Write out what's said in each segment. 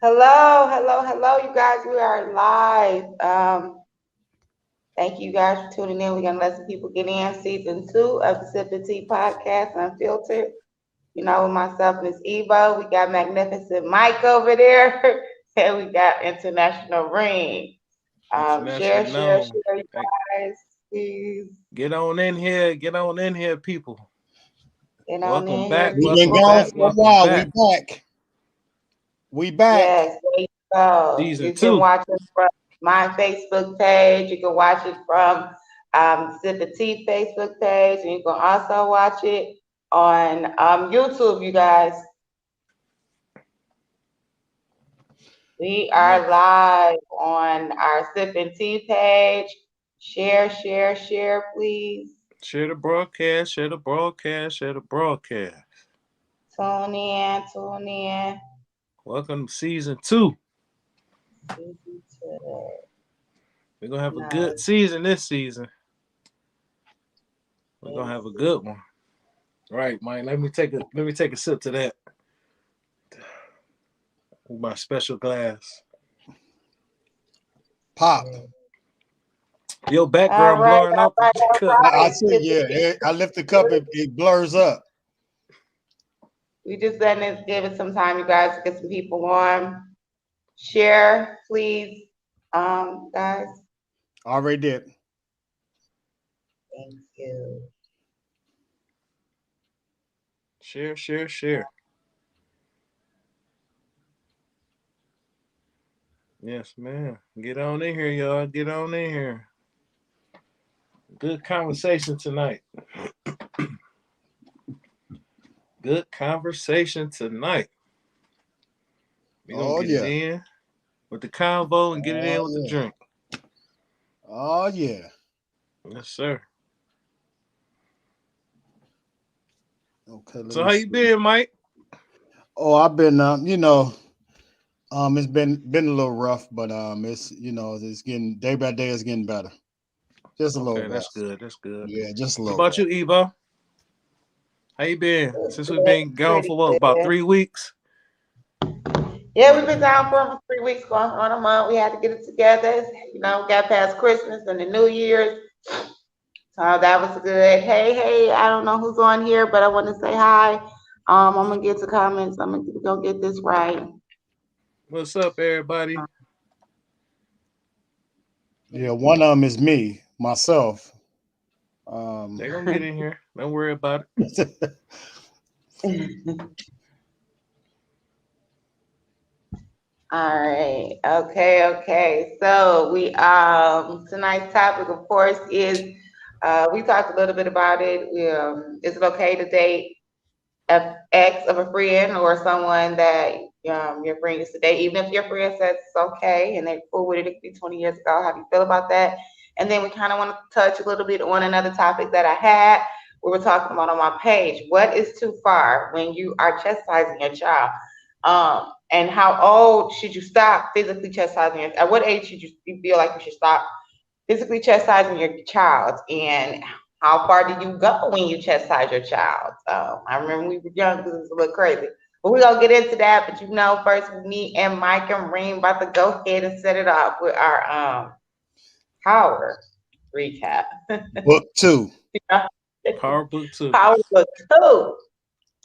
Hello, hello, hello, you guys. We are live. Thank you guys for tuning in. We're gonna let some people get in. Season 2 of the Sip and Tea podcast, Unfiltered. With myself, Miss Evo. We got Magnificent Mike over there, and we got International Ring. International Share, known. you Hey, guys, please. get on in here. Get on in here, people. Get on Welcome in here, back. We've been Welcome people. gone back. for a Welcome while. We back. back. We back. Yes, there you go. Season You can 2. watch it from my Facebook page. You can watch it from Sip the Tea Facebook page, and you can also watch it on YouTube. You guys, we are Yes. live on our Sip and Tea page. Share, please. Share the broadcast. Share the broadcast. Share the broadcast. Tune in. Welcome to season 2. Season two. We're gonna have a No, good season this season. We're gonna have a good one. Right, Mike. Let me take a sip to that. With my special glass. Pop. Your all background right, blurring out the cup. I all see. right. Yeah. I lift the cup. It blurs up. We just letting it give it some time, you guys, to get some people on. Share, please, guys. Already did. Thank you. Share. Yes, man. Get on in here, y'all. Get on in here. Good conversation tonight. Good conversation tonight. We're gonna Oh get it yeah. in with the convo and get it Oh in with the yeah. drink. Oh yeah. Yes, sir. Okay. Let So me how you see. been, Mike? Oh, I've been. It's been a little rough, but it's getting day by day. It's getting better. Just a little Okay, better. that's good. That's good. Yeah, just a What little about you, better. Evo? How you been? Good, Since we've been gone pretty for what, about good. 3 weeks? Yeah, we've been down for almost 3 weeks, going on a month. We had to get it together. We got past Christmas and the New Year's. So that was good. Hey, I don't know who's on here, but I want to say hi. I'm gonna get to comments. I'm gonna go get this right. What's up, everybody? Yeah, one of them is me, myself. They gonna get in here. Don't worry about it. All right. Okay. So we tonight's topic, of course, is we talked a little bit about it. Is it okay to date an ex of a friend or someone that your friend used to date, even if your friend says it's okay and they're cool with it? It could be 20 years ago. How do you feel about that? And then we kind of want to touch a little bit on another topic that I had. We were talking about on my page. What is too far when you are chastising your child? And how old should you stop physically chastising your? At what age should you feel like you should stop physically chastising your child? And how far do you go when you chastise your child? I remember we were young, this was a little crazy. But we're gonna get into that. But first me and Mike and Reem about to go ahead and set it off with our power recap. Book 2. Power Book 2. Power book 2.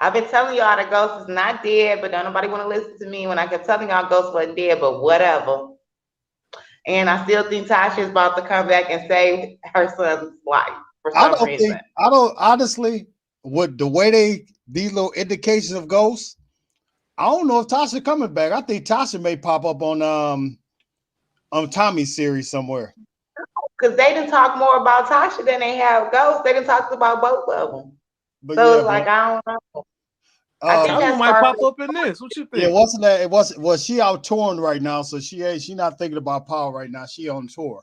I've been telling y'all the ghost is not dead, but don't nobody want to listen to me when I kept telling y'all ghost wasn't dead, but whatever. And I still think Tasha is about to come back and save her son's life for some reason. I don't honestly with the way these little indications of ghosts. I don't know if Tasha coming back. I think Tasha may pop up on Tommy's series somewhere. Because they didn't talk more about Tasha than they have ghosts. They didn't talk about both of them. But So yeah, it's like, I don't know. I but think Tommy that's might part of pop it. up in this. What you yeah, think? wasn't that it was she out touring right now, so she not thinking about power right now. She on tour.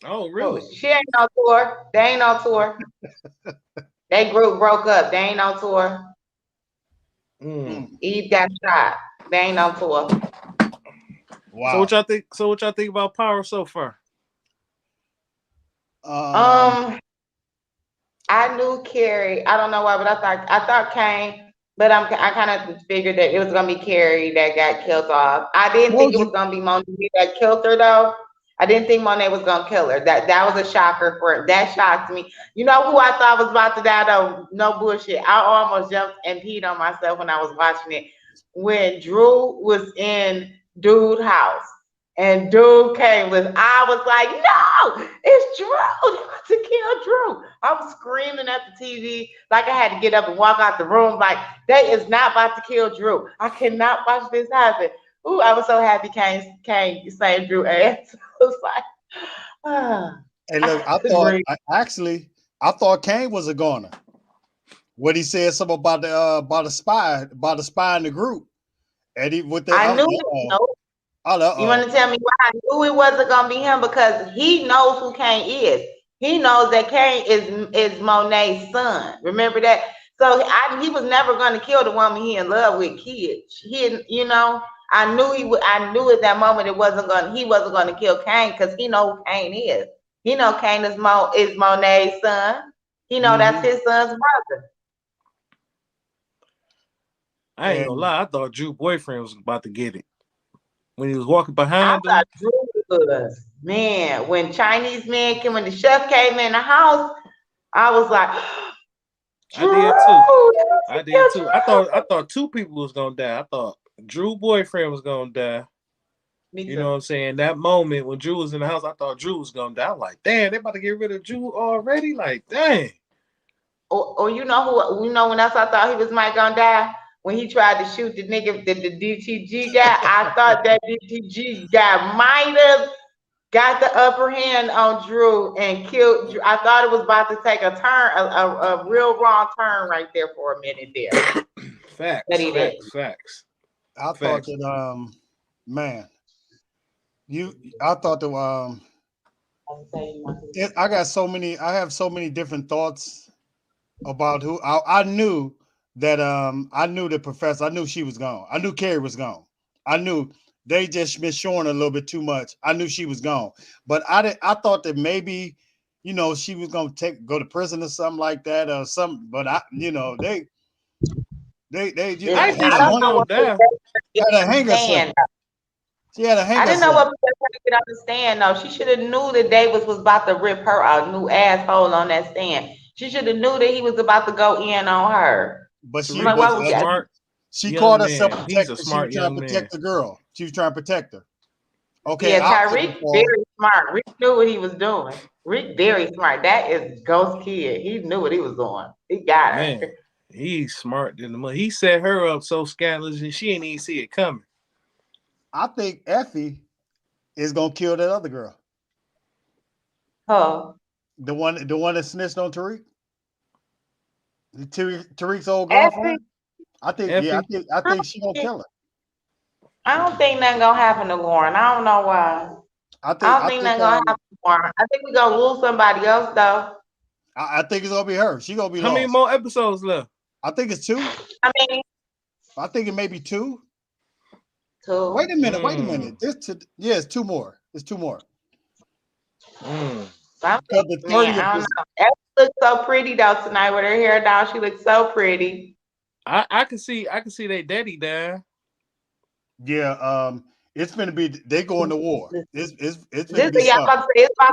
Oh, Oh, really? she ain't no tour. They ain't no tour. They group broke up. They ain't no tour. Mm. Eve got shot. They ain't no tour. So Wow. what y'all think? So what y'all think about Power so far? Um Um, I knew Carrie. I don't know why, but I thought Kane But I kind of figured that it was gonna be Carrie that got killed off. I didn't think Told it was you. gonna be Monet that killed her though. I didn't think Monet was gonna kill her. That was a shocker for that shocked me. You know who I thought was about to die though? No bullshit. I almost jumped and peed on myself when I was watching it. When Drew was in Dude's house and Dude came with, I was like, no, it's Drew. They want to kill Drew. I was screaming at the TV like I had to get up and walk out the room. Like, they is not about to kill Drew. I cannot watch this happen. Ooh, I was so happy Kane saved Drew ass. I was like, ah, And look, I couldn't breathe. I thought Kane was a goner. What he said something about the spy in the group. And he with the I knew it. No, you want to tell me why I knew it wasn't gonna be him? Because he knows who Kane is. He knows that Kane is Monet's son. Remember that? So he was never gonna kill the woman he in love with, kids. I knew I knew at that moment he wasn't gonna kill Kane because he know who Kane is. He know Kane is Monet's son. He know that's his son's brother. I ain't gonna lie. I thought Drew's boyfriend was about to get it when he was walking behind him. I thought Drew was, man, when Chinese man came, when the chef came in the house, I was like, Drew, I did too. I thought two people was gonna die. I thought Drew's boyfriend was gonna die. Me too. You know what I'm saying? That moment when Drew was in the house, I thought Drew was gonna die. I'm like, damn, they about to get rid of Drew already? Like, dang. Or you know when else I thought he was might gonna die? When he tried to shoot the nigga, the DTG guy, I thought that DTG guy might have got the upper hand on Drew and killed Drew. I thought it was about to take a turn, a real wrong turn right there for a minute there. Facts. I thought that man, I thought that I have so many different thoughts about who I knew that I knew the professor. I knew she was gone. I knew Carrie was gone. I knew they just been showing a little bit too much. I knew she was gone, but I thought that maybe she was gonna go to prison or something like that or something. But I think she had a hanger slip. She had a hanger. I didn't know what people could understand though. She should have knew that Davis was about to rip her a new asshole on that stand. She should have knew that he was about to go in on her. But she was smart. She called herself protector. She was trying to protect the girl. She was trying to protect her. Okay. Yeah, Tyreek very smart. Rick knew what he was doing. Rick very smart. That is Ghost Kid. He knew what he was doing. He got her. Man, he's smart than the money. He set her up so scandalous and she ain't even see it coming. I think Effie is gonna kill that other girl. Oh. The one that snitched on Tariq. Tariq's old girlfriend. I think she's gonna kill her. I don't think nothing gonna happen to Lauren. I don't know why. I don't think nothing gonna happen to Lauren. I think we're gonna lose somebody else though. I think it's gonna be her. She's gonna be How lost. many more episodes left? I think it's 2. I think it may be 2. 2. Wait a minute. It's 2 more. It's 2 more. I don't know. Effie looks so pretty though tonight with her hair down. She looks so pretty. I can see their daddy down. Yeah, it's gonna be they going to war. It's about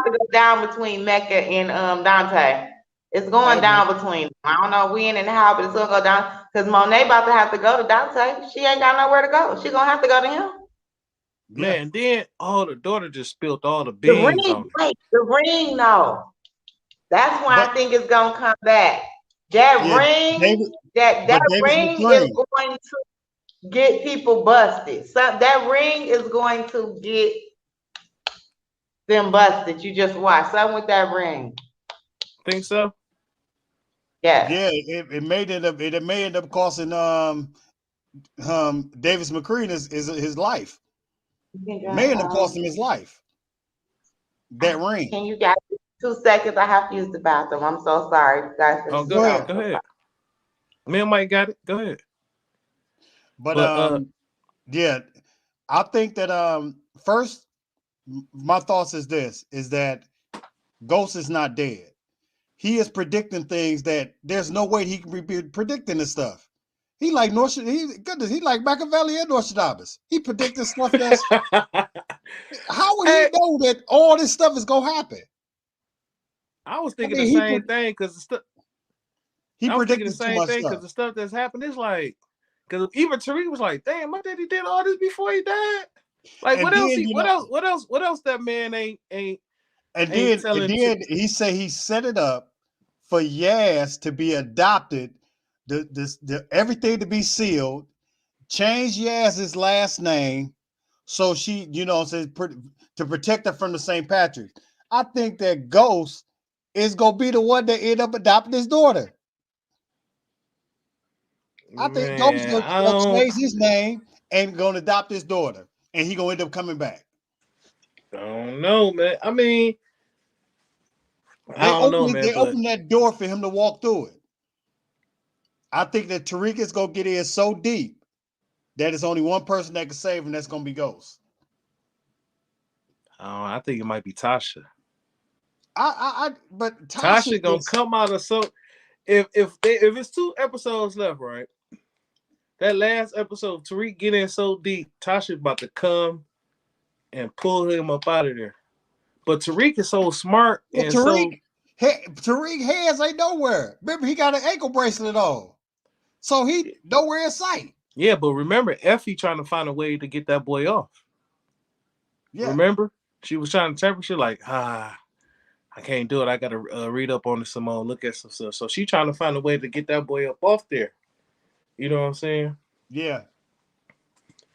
to go down between Mecca and Dante. It's going down between them. I don't know when and how, but it's gonna go down because Monet about to have to go to Dante. She ain't got nowhere to go. She gonna have to go to him. Man, then the daughter just spilled all the beans on her. The ring, though. That's why I think it's gonna come back. That ring, that ring is going to get people busted. So that ring is going to get them busted. You just watch something with that ring. Think so? Yeah. Yeah, it may end up costing Davis McCree his life. May end up costing him his life. That ring. Can you guys 2 seconds? I have to use the bathroom. I'm so sorry, guys. Go ahead. Me and Mike got it. Go ahead. But yeah, I think that first, my thoughts is that Ghost is not dead. He is predicting things that there's no way he can be predicting this stuff. He like goodness, he like Machiavelli and Nostradamus. He predicted stuff that's how would he Hey, know that all this stuff is gonna happen? I was I thinking the mean, same thing because he I was thinking the predicted too same much thing because stuff. the stuff that's happened is like, because even Tariq was like, "Damn, my daddy did all this before he died." Like, And what else? then What else? That man ain't and ain't then and telling. then he said he set it up for Yaz to be adopted, the everything to be sealed, change Yaz's last name, so she, says to protect her from the St. Patrick. I think that Ghost is gonna be the one that end up adopting his daughter. I think Ghost is Man, I gonna don't. change his name and gonna adopt his daughter, and he gonna end up coming back. I don't know, man. I mean, I They don't know, open it, man. they But open that door for him to walk through it. I think that Tariq is gonna get in so deep that it's only one person that can save him. That's gonna be Ghost. I think it might be Tasha. But Tasha Tasha gonna is. come out of so if it's 2 episodes left, right? That last episode, Tariq get in so deep, Tasha about to come and pull him up out of there. But Tariq is so smart Well, and so Tariq hands ain't nowhere. Remember, he got an ankle bracelet on, so he nowhere in sight. yeah. But remember, Effie trying to find a way to get that boy off. Yeah, Remember, she was trying to temper. She like, I can't do it. I gotta read up on it some more, look at some stuff. So she trying to find a way to get that boy up off there. You know what I'm saying? yeah.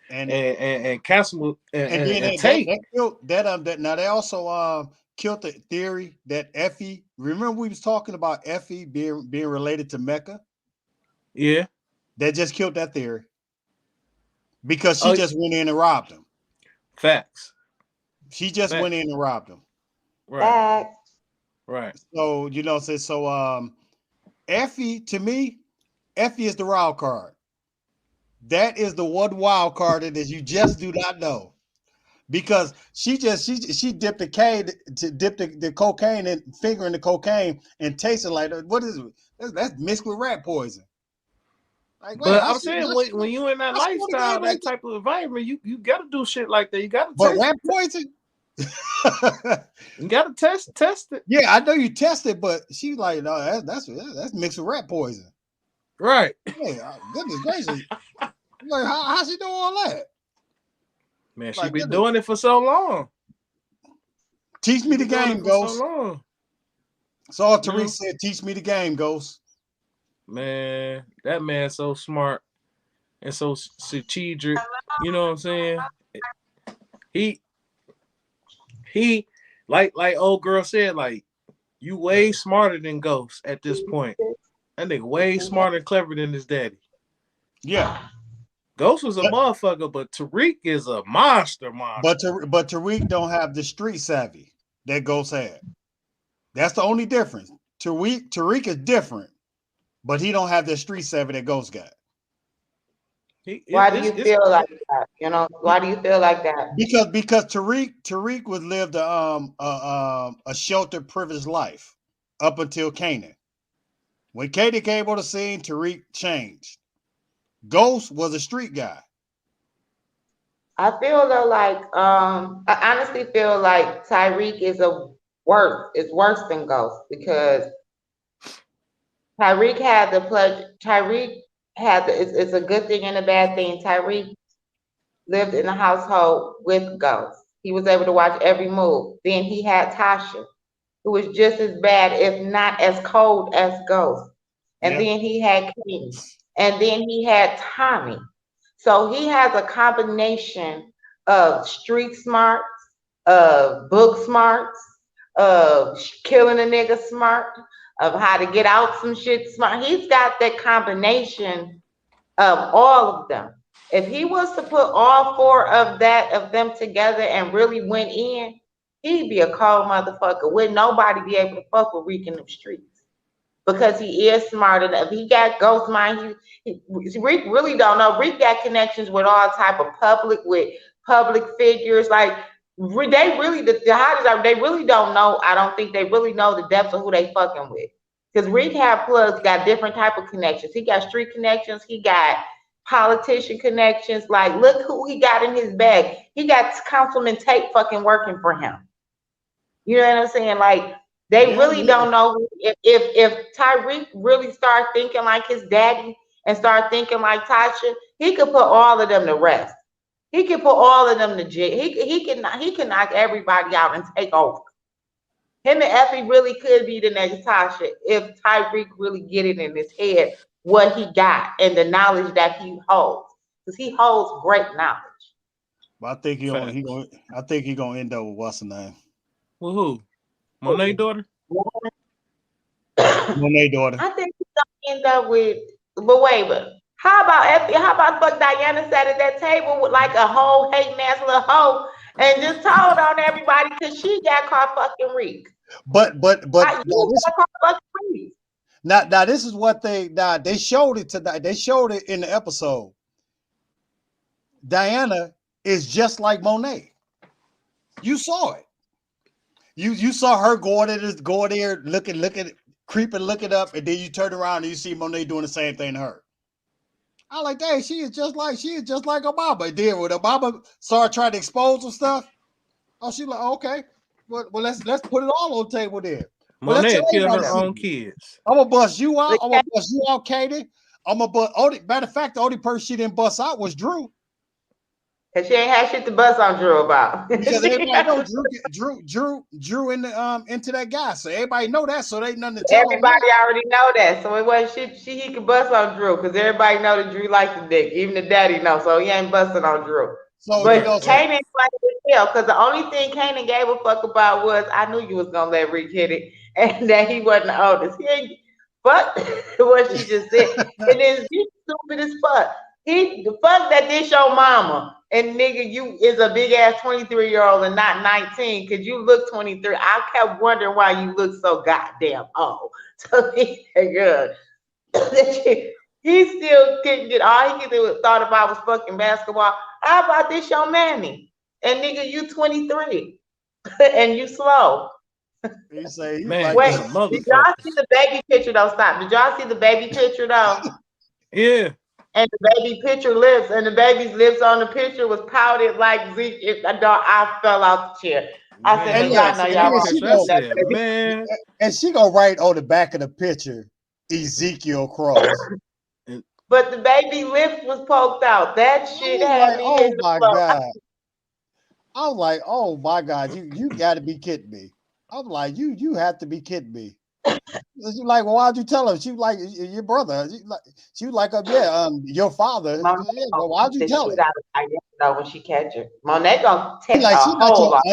And Castle And then and that Tate. killed that now they also killed the theory that Effie. Remember we was talking about Effie being related to Mecca. Yeah. That just killed that theory because she Oh, just went in and robbed him. facts. She just Facts. went in and robbed him. Right. Facts. Right. So Effie, to me, Effie is the wild card. That is the one wild card that you just do not know. Because she dipped the cocaine and finger in the cocaine and tasted like, what is it? That's mixed with rat poison. Like, wait, But I'm saying when you in that I swear to lifestyle, God, that type of environment, you gotta do shit like that. You gotta but taste rat it. poison? You gotta test it. Yeah, I know you tested, but she's like, no, that's mixed with rat poison. Right. Hey, goodness gracious. Like, how she do all that? Man, she Like, been goodness. doing it for so long. Teach me the Doing game, it for so Ghost. long. So all Tariq said, teach me the game, Ghost. Man, that man's so smart and so strategic. You know what I'm saying? He like old girl said, like, you way smarter than Ghost at this point. That nigga way smarter and clever than his daddy. Yeah. Ghost was a motherfucker, but Tariq is a monster. But Tariq don't have the street savvy that Ghost had. That's the only difference. Tariq is different, but he don't have the street savvy that Ghost got. Why do you feel like that? Why do you feel like that? Because Tariq was lived a sheltered, privileged life up until Canaan. When Canaan came on the scene, Tariq changed. Ghost was a street guy. I feel though like I honestly feel like Tyreek is worse than Ghost because Tyreek had the pleasure. It's a good thing and a bad thing. Tyreek lived in a household with Ghost. He was able to watch every move. Then he had Tasha, who was just as bad, if not as cold as Ghost. And Yeah. then he had King. And then he had Tommy. So he has a combination of street smarts, of book smarts, of killing a nigga smart, of how to get out some shit smart. He's got that combination of all of them. If he was to put all four of them together and really went in, he'd be a cold motherfucker. Would nobody be able to fuck with Reek in the streets? Because he is smart enough. He got ghost mind. Reek really don't know. Reek got connections with all type of public figures. Like they really the hottest are. They really don't know. I don't think they really know the depths of who they fucking with. Because rehab plugs got different type of connections. He got street connections. He got politician connections. Like, look who he got in his bag. He got Councilman Tate fucking working for him. You know what I'm saying? Like, they really don't know if Tyreek really start thinking like his daddy and start thinking like Tasha, he could put all of them to rest. He can put all of them to jail. He can knock everybody out and take over. Him and Effie really could be the next Tasha if Tyreek really get it in his head what he got and the knowledge that he holds, because he holds great knowledge. But I think he gonna end up with what's the name? Well, who? Monet daughter? Monet daughter. I think he's gonna end up with. But wait, how about Effie? How about fuck Diana sat at that table with like a whole hating ass little hoe and just told on everybody because she got caught fucking Reek. But now this is what they showed it today. They showed it in the episode. Diana is just like Monet. You saw it. You saw her go there, looking, creeping, looking up, and then you turn around and you see Monet doing the same thing to her. I like, dang, she is just like Obama. And then when Obama started trying to expose some stuff, she like, okay, well let's put it all on the table there. Monet killed her own kids. I'm gonna bust you out. I'm gonna bust you out, Katie. Matter of fact, the only person she didn't bust out was Drew. Cause she ain't had shit to bust on Drew about. Because everybody know Drew into that guy, so everybody know that. So they ain't nothing to tell. Everybody already know that, so it wasn't shit he could bust on Drew, because everybody know that Drew likes the dick, even the daddy know, so he ain't busting on Drew. So, but Kanan played the hell, because the only thing Kanan gave a fuck about was, I knew you was gonna let Rick hit it, and that he wasn't the oldest. He ain't fuck what she just said. And then he's stupid as fuck. The fuck that this your mama. And nigga, you is a big ass 23-year-old and not 19, because you look 23. I kept wondering why you look so goddamn old. So he good. He still couldn't get all he could do thought about was fucking basketball. How about this your mammy? And nigga, you 23 and you slow. He say, man, wait, did y'all see the baby picture though? Stop. Did y'all see the baby picture though? Yeah. And the baby picture lips, and the baby's lips on the picture was pouted like Zeke. I fell out the chair. I said, y'all know y'all man. And she gonna write on the back of the picture, Ezekiel Cross. But the baby lips was poked out. That shit had me. Oh my god! I'm like, oh my god, you got to be kidding me. I'm like, you have to be kidding me. She's like, well, why'd you tell her? She was like, your brother. She was like, your father. Monet, yeah, well, why'd you tell her? When she catch her, Monet gonna take like, a whole lot.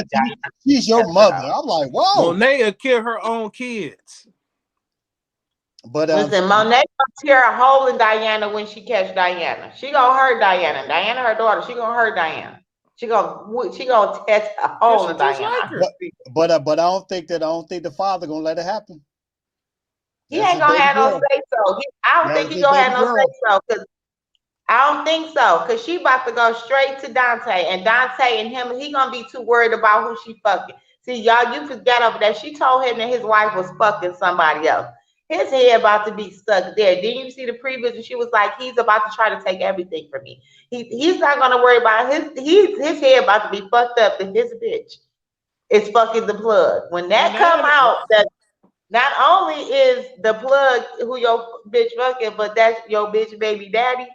She's your mother. I'm like, whoa. Monet will kill her own kids. But listen, Monet gonna tear a hole in Diana when she catch Diana. She gonna hurt Diana. Diana, her daughter. She gonna hurt Diana. She gonna test a hole in Diana. But I don't think the father gonna let it happen. He ain't gonna have no say so. I don't think he gonna have no say so, because I don't think so, because she about to go straight to Dante, and Dante and him, he gonna be too worried about who she fucking. See, y'all, you forgot over that. She told him that his wife was fucking somebody else. His head about to be stuck there. Didn't you see the previous? And she was like, he's about to try to take everything from me. He's not gonna worry about his head about to be fucked up, and his bitch is fucking the plug. When that come out, that not only is the plug who your bitch fucking, but that's your bitch baby daddy.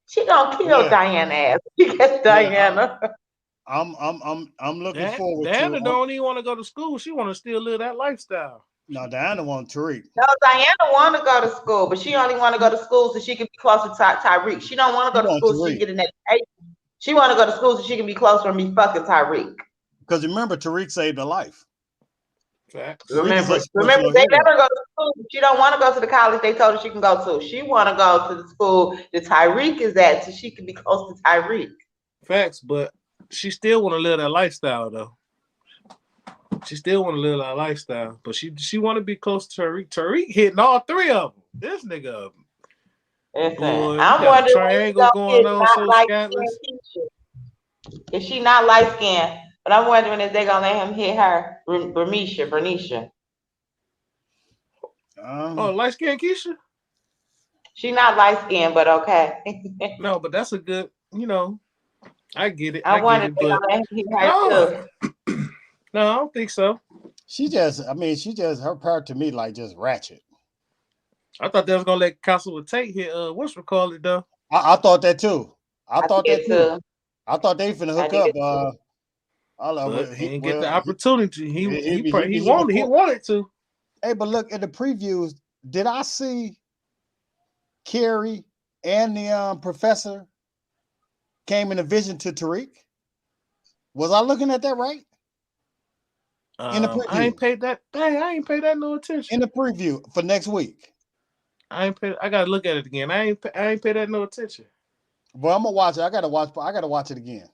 She gonna kill Diana ass. She gets Diana. I'm looking forward to. Diana don't even want to go to school. She want to still live that lifestyle. No, Diana want Tariq. No, Diana want to go to school, but she only want to go to school so she can be closer to Tyreek. She don't want to go to school so she can get an education. She want to go to school so she can be closer and be fucking Tyreek. Because remember, Tariq saved her life. Remember, they let her go to school, but she don't want to go to the college they told her she can go to. She want to go to the school that Tyreek is at so she can be close to Tyreek. Facts, but she still want to live that lifestyle though. She still want to live that lifestyle, but she want to be close to Tariq. Tariq hitting all three of them. This nigga. Boy, I'm wondering triangle going on so scandalous. Is she not light skinned? But I'm wondering if they're gonna let him hit her, Bernicia. Oh, light skinned Keisha? She not light skinned, but okay. No, but that's a good, I get it. I I get wanted it, to but let him hear her no, too. no, I don't think so. She just, her part to me like just ratchet. I thought they was gonna let Castle with Tate hit what's we call it though. I thought that too. I I thought that did too. too. I thought they finna I hook did up. too. But he didn't get the He opportunity. he be He looking wanted for. to. Hey, but look at the previews. Did I see Carrie and the professor came in a vision to Tariq? Was I looking at that right? In the I preview. ain't paid that. Dang, I ain't paid that no attention. In the preview for next week. I gotta look at it again. I ain't pay that no attention. Well, I'm gonna watch it. I gotta watch it again.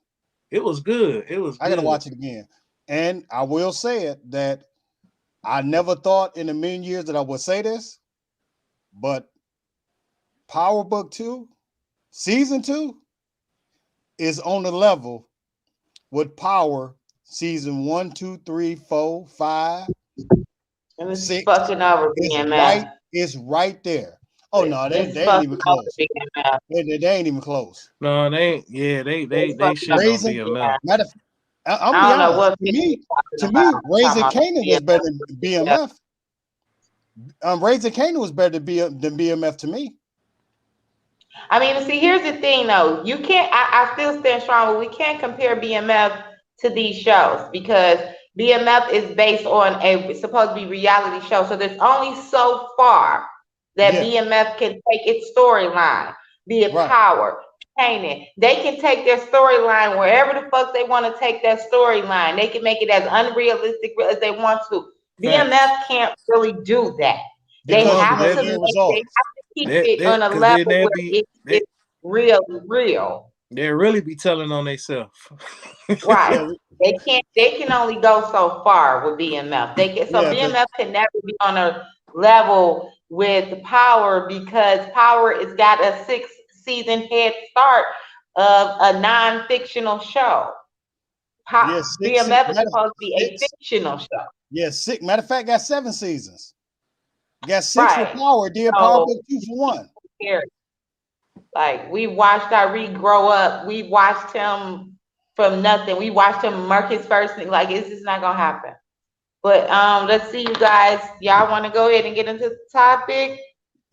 It was good. It was I gotta good. watch it again. And I will say it that I never thought in a million years that I would say this, but Power Book 2, Season 2 is on the level with Power Season 1, 2, 3, 4, 5, And it's 6. fucking over BMF. It's right there. Oh no, It's they ain't fucking even over close. BMF. They ain't even close. No, they ain't. Yeah, they It's fucking shitting over on Raising BMF. BMF. matter I'm I be don't know honest. what people To talking me, about. Raising Talking about Canaan was better BMF. than BMF. Raising Canaan was better than BMF to me. I mean, see, here's the thing though. You can't, I still stand strong, but we can't compare BMF to these shows because BMF is based on a supposed to be reality show. So there's only so far that Yeah, BMF can take its storyline, be it right. Power, Kanan. They can take their storyline wherever the fuck they want to take that storyline. They can make it as unrealistic as they want to. Facts. BMF can't really do that. They Because No, you're have because gonna to get make, they results. have to keep it on a then level where it's real. they really be telling on themselves. Yeah, Right. They can only go so far with BMF. They can, so yeah, but BMF can never be on a level with Power because Power has got a 6 season head start of a non-fictional show. yeah, BMF is supposed to be a six. fictional show. Yeah, 6. Matter of fact, got 7 seasons. Got 6 for Right. Power. Did Power So Book 2 for 1. like we watched Tyreek grow up. We watched him from nothing. We watched him mark his first thing. Like it's just not gonna happen. But let's see, you guys. Y'all want to go ahead and get into the topic?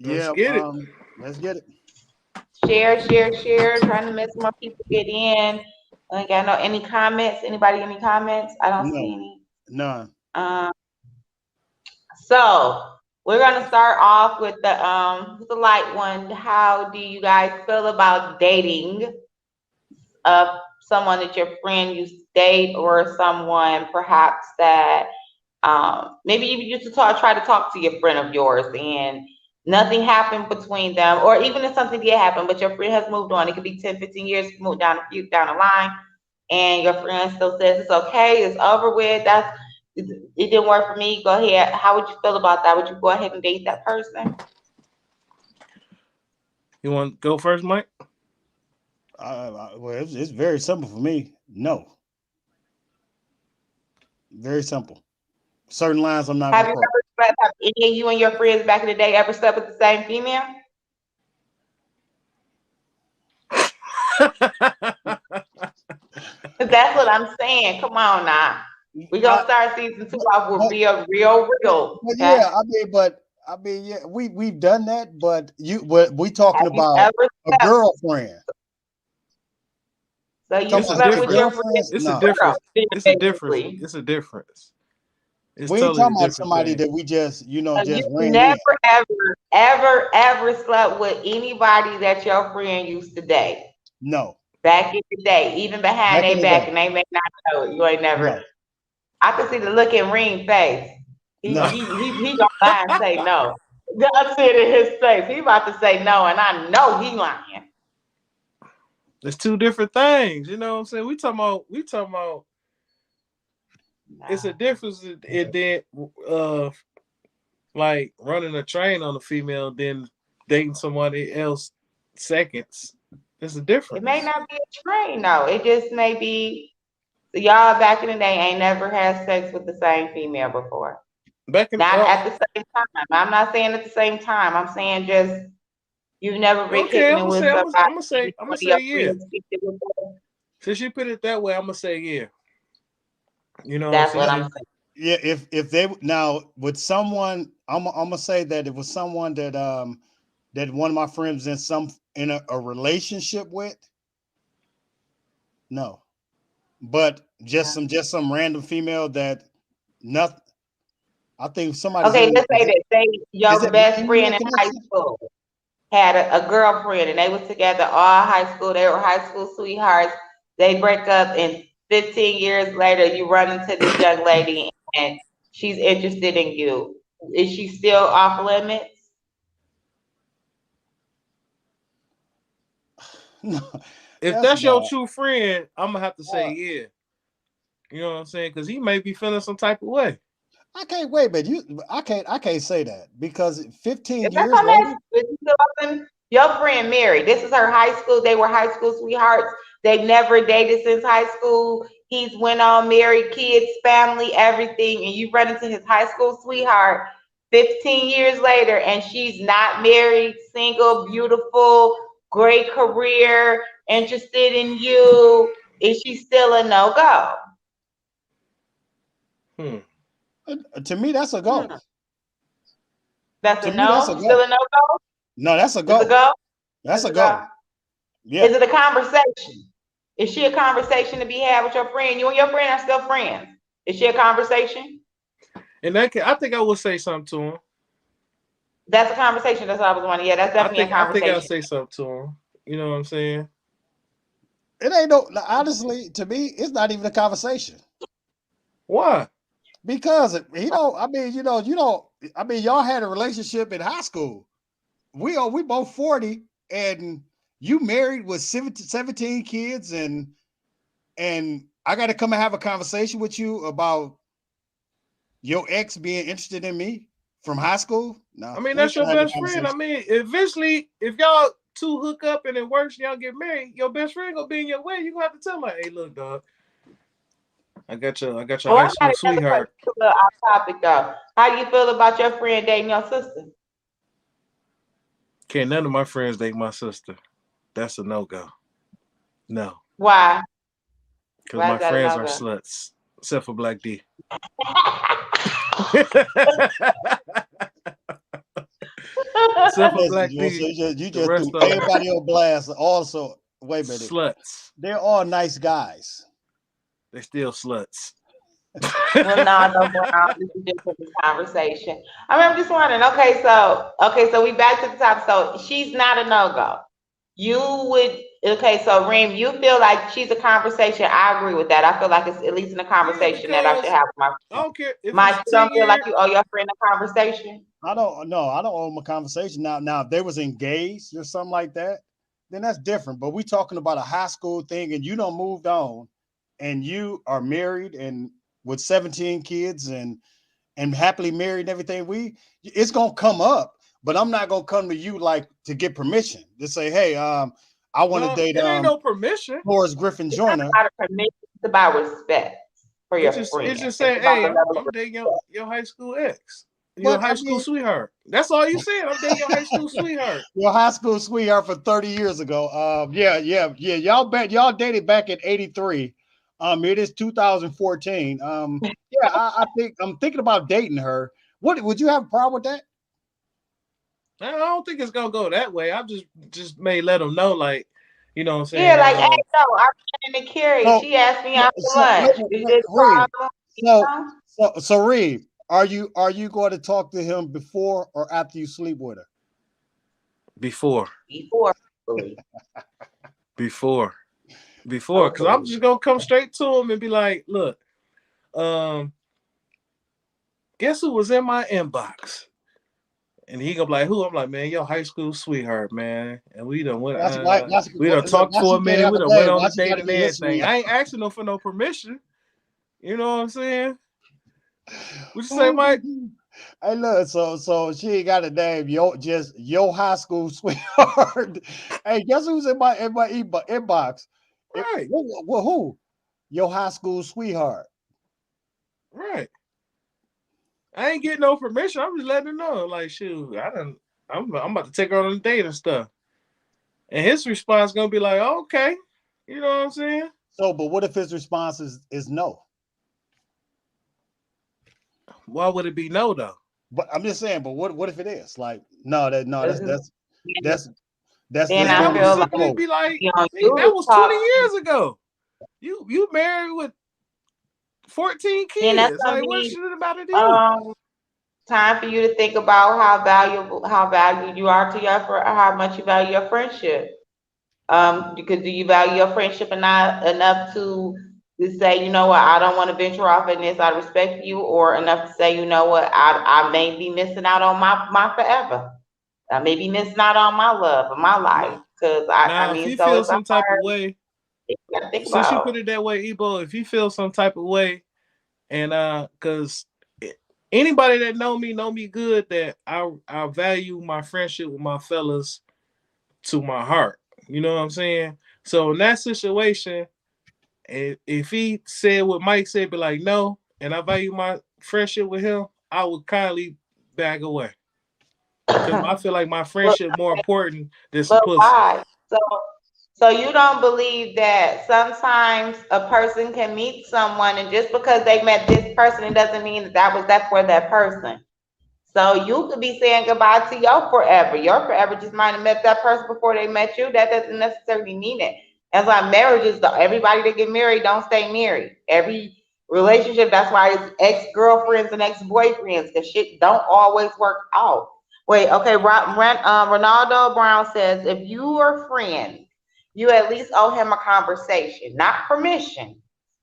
Let's Yeah, get it. let's get it. Share. Trying to make some more people get in. Like I know any comments. Anybody any comments? I don't No, see any. none. Um, so we're gonna start off with the light one. How do you guys feel about dating someone that your friend used to date or someone perhaps that maybe you used to try to talk to your friend of yours and nothing happened between them, or even if something did happen, but your friend has moved on. It could be 10, 15 years, moved down down the line, and your friend still says it's okay, it's over with, it didn't work for me, go ahead. How would you feel about that? Would you go ahead and date that person? You want to go first, Mike? Well, it's very simple for me. No, very simple. Certain lines I'm not Have gonna you cross. ever slept, have any of you and your friends back in the day ever slept with the same female? That's what I'm saying. Come on now. We're gonna start season 2 off with But, real, but okay? yeah, yeah, we've done that. But we talking Have you about ever a slept? girlfriend. So you It's Talking a about slept two with difference. your friend girlfriends. It's a No, girl, difference. It's a difference. basically. It's a difference. It's we ain't totally a talking about different somebody thing. that we just So just you ran in. never, ever slept with anybody that your friend used to date No, back in the day, even behind back in their the back, day. and they may not know it. You ain't never. No, I can see the look in Ring's face. no. He gonna lie and say no. I see it in his face. He about to say no, and I know he lying. It's two different things. You know what I'm saying? We talking about it's a Nah. difference in then like running a train on a female than dating somebody else seconds. There's a It may difference. not be a train though. It just may be y'all back in the day ain't never had sex with the same female before. Back in Not at the same time. I'm not saying at the same time. I'm saying just you've never been okay, kicking it with somebody. I'm One gonna of your say yeah. friends kicked it with them. Since you put it that way, I'm gonna say yeah. You know what I'm That's what saying? I'm Yeah, saying. yeah. If they now with someone, I'm gonna say that it was someone that one of my friends in a relationship with. No, but just some random female that nothing. I think somebody's Okay, in. let's say that. Say Is your it best man in friend that in high connection? school had a girlfriend and they was together all high school. They were high school sweethearts. They break up and 15 years later you run into this young lady and she's interested in you. Is she still off limits? No, If that's that's your no. true friend, I'm gonna have to say Uh, yeah. You know what I'm saying? Because he may be feeling some type of way. I can't wait, but I can't say that because 15 If that's years on that, later. if you still open, your friend married. This is her high school. They were high school sweethearts. They've never dated since high school. He's went on, married, kids, family, everything, and you run into his high school sweetheart 15 years later, and she's not married, single, beautiful, great career, interested in you. Is she still a no-go? Hmm. To me, that's a go. Hmm. That's To a me, that's a no? Still go. a no-go? No, that's a It's a go. go? That's It's a a go. go. Yeah. Is it a conversation? Is she a conversation to be had with your friend? You and your friend are still friends. Is she a conversation? In that case, I think I would say something to him. That's a conversation. That's what I was wondering. Yeah, that's definitely a I think I'll conversation. say something to him. You know what I'm saying? It ain't no honestly, to me, it's not even a conversation. Why? Because he don't, I mean, I mean, y'all had a relationship in high school. We both 40 and you married with 17 kids and I got to come and have a conversation with you about your ex being interested in me from high school. No, I mean, we ain't that's your gonna have that best friend. I conversation. mean, eventually, if y'all two hook up and it works, y'all get married, your best friend gonna be in your way. You gonna have to tell her, hey, look, dog, I got your Oh, high I got school another question sweetheart. a little off topic though. How do you feel about your friend dating your sister? Can't none of my friends date my sister. That's a no go. No, Why? because Why my is that a friends no are go? sluts, except for Black D. Except for Listen, Black Joel, so D, you the just threw rest of them everybody on blast. Also, wait a minute, sluts. they're all nice guys. They still sluts. Well, no, don't go on. This is just a conversation. I'm just wondering. Okay, so we back to the top. So she's not a no go. You would okay. So Reem, you feel like she's a conversation. I agree with that. I feel like it's at least in a Yeah, conversation that I should because have with my I friend. don't care if Mike, it's you 10 don't feel like years. you owe your friend a conversation. I don't know. I don't owe them a conversation now. Now, if they was engaged or something like that, then that's different. But we talking about a high school thing, and you don't moved on, and you are married and with 17 kids and happily married and everything. It's gonna come up, but I'm not gonna come to you like to get permission to say, hey, I want to No, date it ain't no permission. Forrest Griffin It's not Joyner. about a permission. It's about respect for your It's friend. just It's saying, about hey, the level of I'm dating respect. your high school ex, your But I high school mean, sweetheart. That's all you said. I'm dating your high school sweetheart. your high school sweetheart for 30 years ago. Yeah. Y'all dated back in 83. It is 2014. Yeah, I think I'm thinking about dating her. What would you have a problem with that? I don't think it's gonna go that way. I just may let them know, like, you know what I'm Yeah, saying. like, hey, no, I'm in the carry. So, She asked me out for so wait, lunch. Is wait, this Reed. problem? You So, know? Reed, are you going to talk to him before or after you sleep with her? Before, Before, hopefully. before, because I'm Hopefully. just gonna come straight to him and be like, look, um, guess who was in my inbox? And he gonna be like, who? I'm like, man, your high school sweetheart, man. And we done talked Why for she a can't minute. have We a done went name? on Why a she date got to and be his everything. sweetheart? I ain't asking them for no permission. You know what I'm saying? What you say, Mike? Hey, look, so she ain't got a name. Just your high school sweetheart. Hey, guess who's in my inbox? Right, Who? Your high school sweetheart. right. I ain't getting no permission. I'm just letting her know. Like, shoot, I'm about to take her on a date and stuff. And his response gonna be like, okay. You know what I'm saying? So, but what if his response is no? Why would it be no though? But I'm just saying. But what if it is like no? That's Then just Then I I going would with feel the like simply flow. be like, you know nigga, that you was 20 talk. years ago. You married with 14 Then that's kids. gonna Like, what be shit about it to you? time for you to think about how valued you are to how much you value your friendship. Because do you value your friendship enough to say, you know what, I don't want to venture off in this. I respect you, or enough to say, you know what, I may be missing out on my forever. I may be missing out on my love and my life. Because I Now, if mean, you so feel it's a some type of hard way, thing you gotta think since you about. put it that way, Ebo, if you feel some type of way, and because anybody that know me good, that I value my friendship with my fellas to my heart. You know what I'm saying? So in that situation, if he said what Mike said, be like no, and I value my friendship with him, I would kindly back away because I feel like my But friendship more important than some but pussy. why? So so you don't believe that sometimes a person can meet someone and just because they met this person, it doesn't mean that was that for that person. So you could be saying goodbye to your forever. Your forever just might have met that person before they met you. That doesn't necessarily mean it. That's why marriages, everybody that get married don't stay married. Every relationship, that's why it's ex-girlfriends and ex-boyfriends, because shit don't always work out. Wait, okay, Ronaldo Brown says, if you are friends, you at least owe him a conversation, not permission.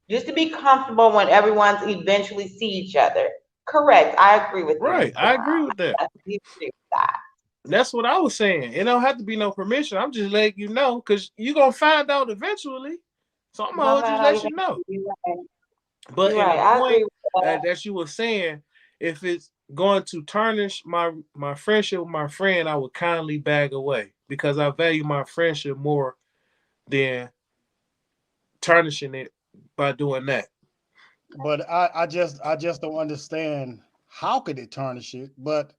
Just to be comfortable when everyone's eventually see each other. Correct. I agree with you, Right, Mr. I Brown. agree with that. I agree with that. That's what I was saying. It don't have to be no permission. I'm just letting you know because you're gonna find out eventually. So I'm You're gonna gonna find just out let you know. eventually. You're right. But You're in right. the I agree point with that. that you were saying, if it's going to tarnish my friendship with my friend, I would kindly back away because I value my friendship more than tarnishing it by doing that. But I just don't understand how could it tarnish it. But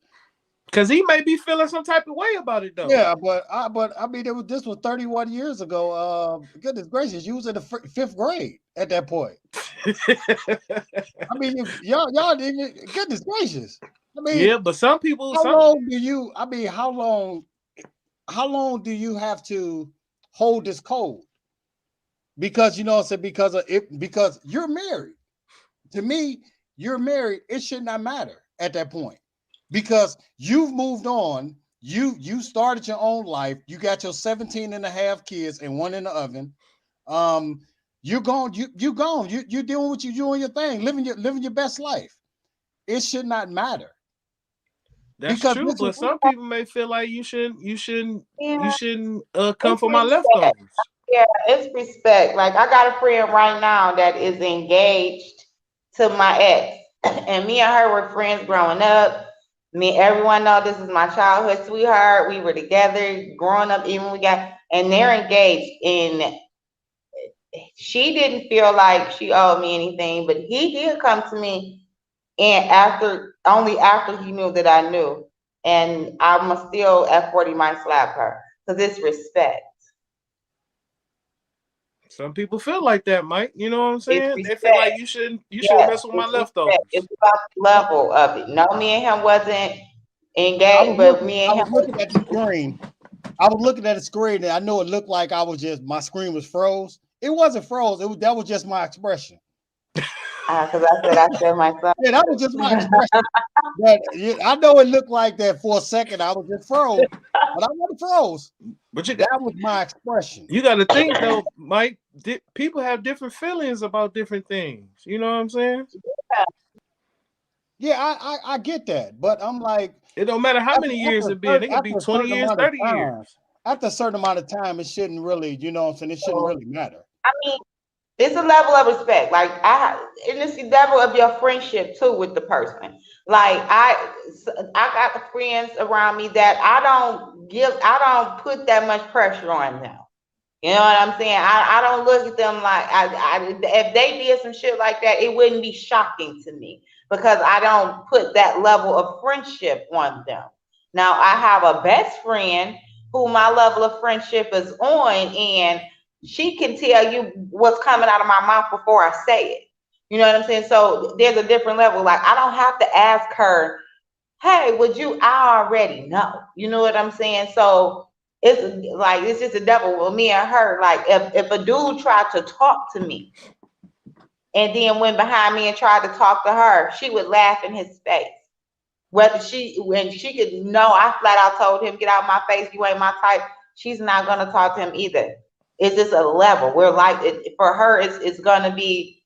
Because he may be feeling some type of way about it though. yeah, but I mean this was 31 years ago. Goodness gracious, you was in the fifth grade at that point. I mean, if y'all didn't. Goodness gracious. I mean, Yeah, but some people, how some long do you? I mean, how long do you have to hold this code? Because you know, I said because of it. Because you're married. To me, you're married. It should not matter at that point because you've moved on. You started your own life. You got your 17 and a half kids and one in the oven. Um, you're gone. You gone. You doing what you doing your thing, living your best life. It should not matter that's because true. this But was some people may feel like you Yeah, shouldn't come it's for my respect. leftovers. Yeah, it's respect. Like I got a friend right now that is engaged to my ex, and me and her were friends growing up. Me, everyone know this is my childhood sweetheart. We were together growing up, even we got, and they're engaged. And she didn't feel like she owed me anything, but he did come to me, and only after he knew that I knew, and I'm still at 40 might slap her because it's respect. Some people feel like that, Mike. You know what I'm It's saying? They feel respect. like you shouldn't Yes, mess with my it's respect. It's leftovers. about the level of it. No, me and him wasn't I engaged, was but looking me I and him was was, looking at the screen. I was looking at the screen and I know it looked like I was just my screen was froze. It wasn't froze. That was just my expression. because I said I said myself. Yeah, that was just my expression. But yeah, I know it looked like that for a second. I was just froze, but I wasn't froze. But That was my expression. you got to think though, Mike. People have different feelings about different things. You know what I'm saying? Yeah, I get that, but I'm like It don't matter how after many after years a it been. certain It could be after a 20 certain years, amount of 30 years. time, after a certain amount of time, it shouldn't really, you know what I'm saying? It shouldn't really matter. I mean, it's a level of respect. Like and it's the level of your friendship too with the person. Like I got friends around me that I don't put that much pressure on them. You know what I'm saying? I don't look at them like if they did some shit like that, it wouldn't be shocking to me because I don't put that level of friendship on them. Now I have a best friend who my level of friendship is on, and she can tell you what's coming out of my mouth before I say it. You know what I'm saying? So there's a different level. Like I don't have to ask her, hey, would you? I already know. You know what I'm saying? So it's like it's just a devil with me and her. Like if a dude tried to talk to me and then went behind me and tried to talk to her, she would laugh in his face. Whether she when she could know, I flat out told him, get out of my face, you ain't my type. She's not gonna talk to him either. It's just a level. We're like for her, it's gonna be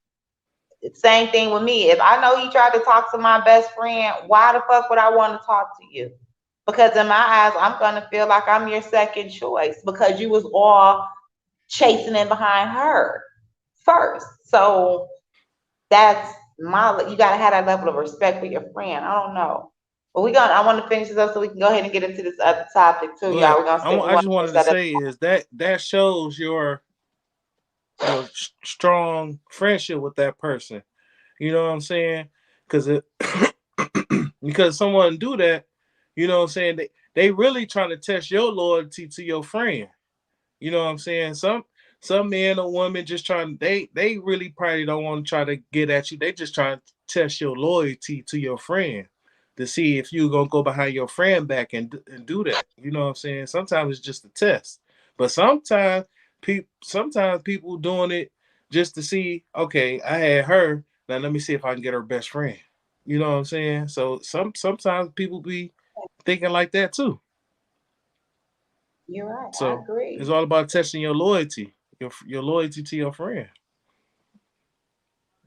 same thing with me. If I know he tried to talk to my best friend, why the fuck would I want to talk to you? Because in my eyes, I'm gonna feel like I'm your second choice because you was all chasing in behind her first. So that's my you gotta have that level of respect for your friend. I don't know. But I want to finish this up so we can go ahead and get into this other topic too, y'all. But We're gonna stick we I want just to finish wanted to that up. say is that shows your strong friendship with that person. You know what I'm saying? Because it because someone do that, you know what I'm saying? They really trying to test your loyalty to your friend. You know what I'm saying? Some men or women just trying they really probably don't want to try to get at you. They just trying to test your loyalty to your friend to see if you gonna go behind your friend back and do that. You know what I'm saying? Sometimes it's just a test, but sometimes people doing it just to see. Okay, I had her. Now let me see if I can get her best friend. You know what I'm saying? So sometimes people be thinking like that too. You're right. I So it's agree. all about testing your loyalty, your loyalty to your friend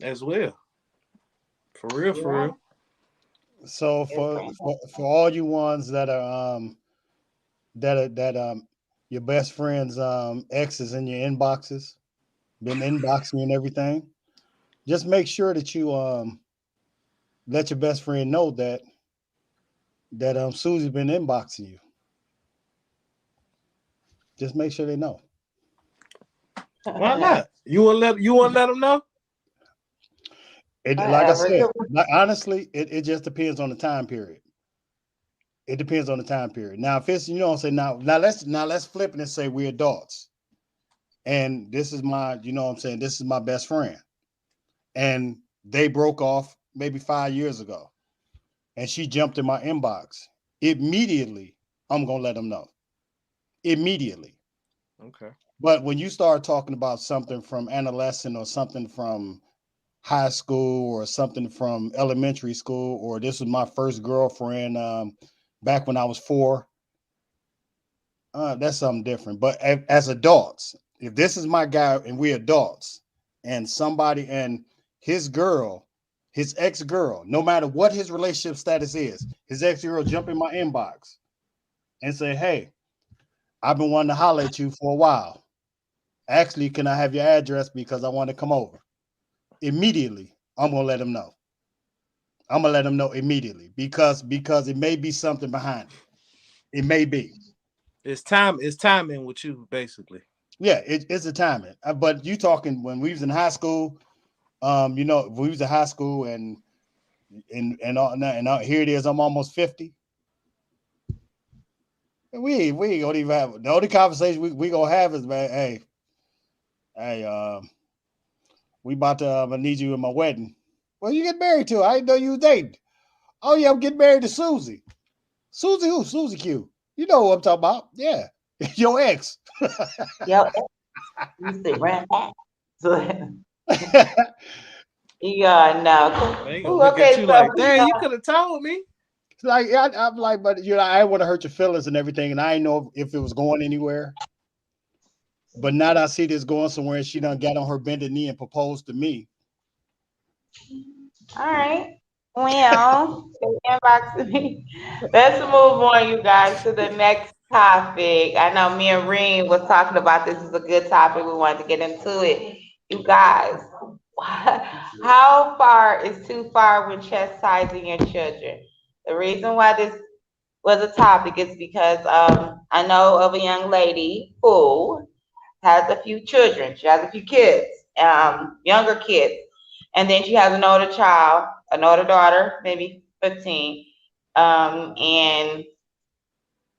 as well. For real, You're for right. real. So Your for friend. for all you ones that your best friend's exes in your inboxes, been inboxing you and everything, just make sure that you let your best friend know that Susie's been inboxing you. Just make sure they know. Why not? You want to let them know? It like I Whatever. said, like honestly, it just depends on the time period. It depends on the time period. Now, if it's say now let's flip it and say we're adults, and this is my this is my best friend, and they broke off maybe 5 years ago, and she jumped in my inbox immediately. I'm gonna let them know immediately. Okay. But when you start talking about something from adolescent or something from high school or something from elementary school, or this was my first girlfriend back when I was 4, that's something different. But as adults, if this is my guy and we're adults, and somebody and his girl, his ex girl, no matter what his relationship status is, his ex girl jump in my inbox and say, "Hey, I've been wanting to holler at you for a while. Actually, can I have your address because I want to come over?" Immediately, I'm gonna let him know. I'm gonna let him know immediately because it may be something behind it. It may be. It's time. It's timing with you, basically. Yeah, it's a timing. But you talking when we was in high school, we was in high school and here it is. I'm almost 50. And we ain't gonna even have the only conversation we gonna have is, man. Hey, we about to I need you in my wedding. Well, you get married to? I didn't know you was dating. Oh yeah, I'm getting married to Susie. Susie who? Susie Q. You know what I'm talking about? Yeah, your ex. Yo, you sit right back. So, yeah, They no. gonna Ooh, look at okay, you so like, "Damn, you could have told me." Like I'm like, but I want to hurt your feelings and everything, and I didn't know if it was going anywhere. But now that I see this going somewhere, and she done got on her bended knee and proposed to me. all right. Well, inbox me. Let's move on, you guys, to the next topic. I know me and Reem was talking about this is a good topic. We wanted to get into it. You guys, how far is too far when chastising your children? The reason why this was a topic is because I know of a young lady who has a few children. She has a few kids, younger kids. And then she has an older child, an older daughter, maybe 15. And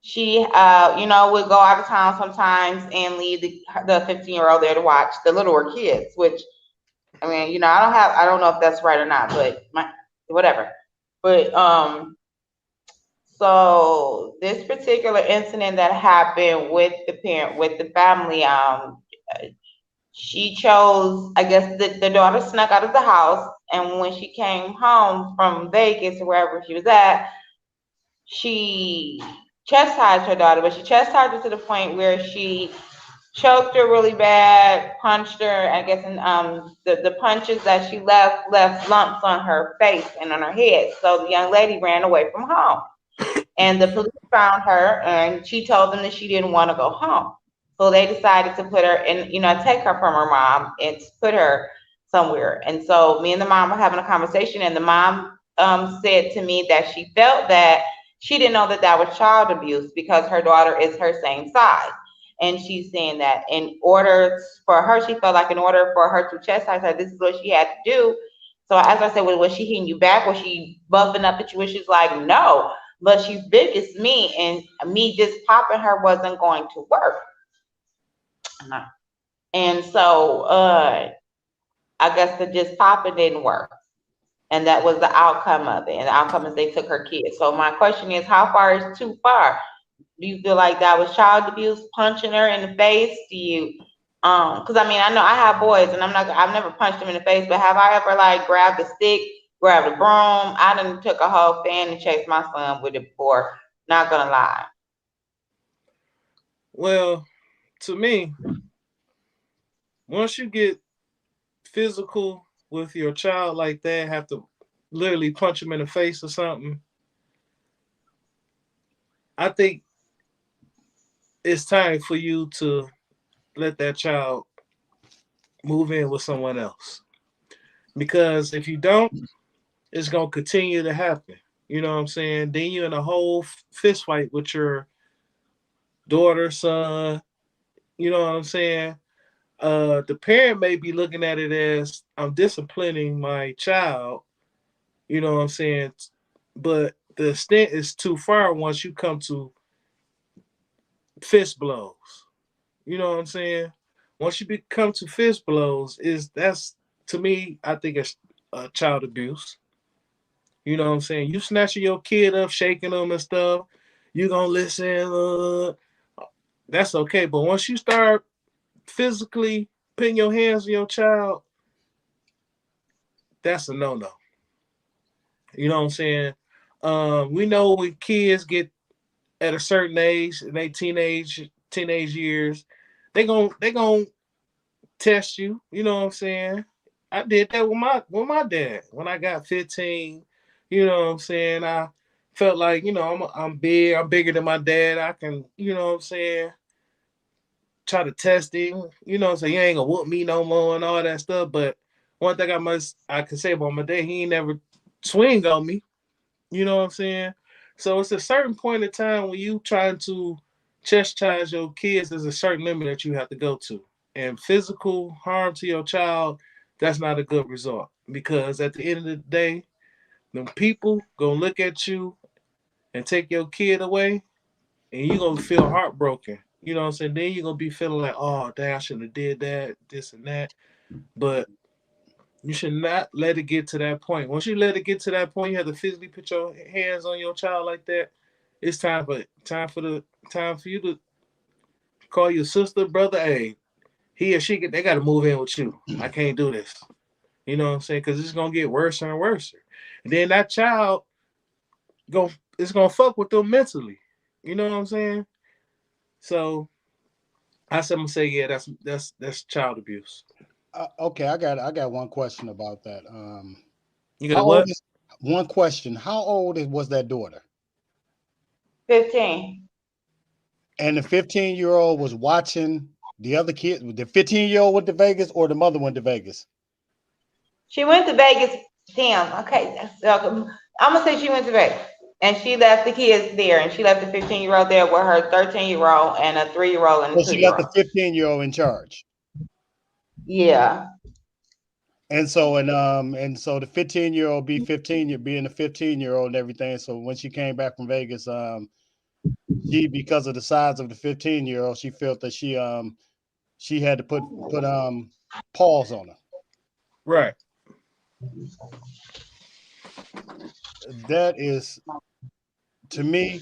she, would go out of town sometimes and leave the 15-year-old there to watch the littler kids, which, I mean, I don't know if that's right or not, but whatever. But, so this particular incident that happened with the family, she chose, I guess the daughter snuck out of the house, and when she came home from Vegas or wherever she was at, she chastised her daughter, but she chastised her to the point where she choked her really bad, punched her, I guess, and the punches that she left lumps on her face and on her head. So the young lady ran away from home. And the police found her, and she told them that she didn't want to go home. So they decided to put her in, take her from her mom and put her somewhere. And so me and the mom were having a conversation, and the mom said to me that she felt that she didn't know that that was child abuse because her daughter is her same size. And she's saying that in order for her, she felt like in order for her to chastise her, this is what she had to do. So as I said, well, was she hitting you back? Was she buffing up at you? And she's like, no, but she's big as me, and me just popping her wasn't going to work. And so I guess the just popping didn't work. And that was the outcome of it. And the outcome is they took her kids. So my question is, how far is too far? Do you feel like that was child abuse, punching her in the face? Do you because I mean, I know I have boys, and I've never punched them in the face, but have I ever like grabbed a stick, grabbed a broom? I done took a whole fan and chased my son with it before. Not gonna lie. Well, to me, once you get physical with your child like that, have to literally punch him in the face or something, I think it's time for you to let that child move in with someone else. Because if you don't, it's going to continue to happen. You know what I'm saying? Then you're in a whole fist fight with your daughter, son. You know what I'm saying? The parent may be looking at it as I'm disciplining my child. You know what I'm saying? But the extent is too far once you come to fist blows. You know what I'm saying? Once you become to fist blows, that's to me, I think it's child abuse. You know what I'm saying? You snatching your kid up, shaking them and stuff, you gonna listen. That's okay. But once you start physically putting your hands on your child, that's a no-no. You know what I'm saying? We know when kids get at a certain age, in their teenage years, they gonna test you. You know what I'm saying? I did that with my dad when I got 15. You know what I'm saying? I felt like I'm big. I'm bigger than my dad. I can what I'm saying, try to test him. You know what I'm saying? You ain't gonna whoop me no more and all that stuff. But one thing I can say about my dad, he ain't never swing on me. You know what I'm saying? So it's a certain point in time when you trying to chastise your kids, there's a certain limit that you have to go to. And physical harm to your child, that's not a good result. Because at the end of the day, them people gonna look at you and take your kid away, and you're gonna feel heartbroken. You know what I'm saying? Then you're gonna be feeling like, oh damn, I shouldn't have did that, this and that. But you should not let it get to that point. Once you let it get to that point, you have to physically put your hands on your child like that. It's time for you to call your sister, brother. Hey, he or she they got to move in with you. I can't do this. You know what I'm saying? Because it's gonna get worse and worse. And then that child it's gonna fuck with them mentally. You know what I'm saying? So I'm gonna say, yeah, that's child abuse. Okay, I got one question about that. You How got old what? is one question? How old was that daughter? 15. And the 15-year-old was watching the other kid. The 15-year-old went to Vegas, or the mother went to Vegas? She went to Vegas. Damn. Okay. I'm gonna say she went to Vegas. And she left the kids there, and she left the 15-year-old there with her 13-year-old and a 3-year-old and a So she left 2-year-old. the 15-year-old in charge. Yeah. And so the 15-year-old being the 15-year-old and everything. So when she came back from Vegas, she, because of the size of the 15-year-old, she felt that she had to put pause on her. Right. That is, to me,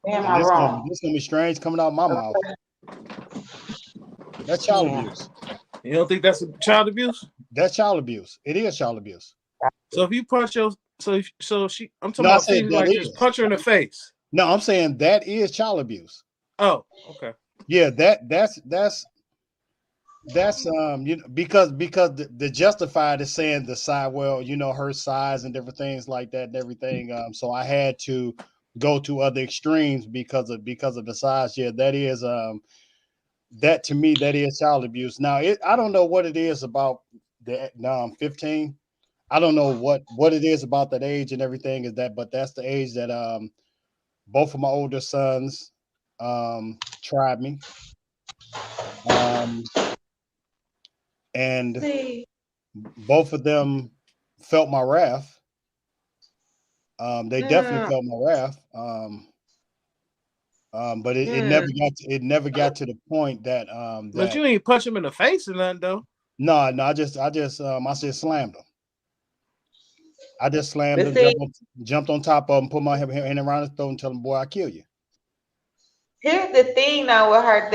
Am and I this gonna wrong? be strange coming out of my mouth. That's child Yeah. abuse. You don't think that's a child abuse? That's child abuse. It is child abuse. So if you punch your so she, I'm talking No, I about said physically, that like just is. punch her in the face. No, I'm saying that is child abuse. Oh, okay. Yeah, that's because the justified is saying the size, well, her size and different things like that and everything. So I had to go to other extremes because of the size. Yeah, that is that, to me, that is child abuse. Now I don't know what it is about the 15. I don't know what it is about that age and everything is that, but that's the age that both of my older sons tried me. And See. both of them felt my wrath. They definitely Mm, felt my wrath. But it mm. never got to the point that But you ain't punch him in the face or nothing though. no, I just slammed them. I just slammed But them, see, jumped on top of him, put my hand around his throat, and tell him, "Boy, I'll kill you." here's the thing though with her.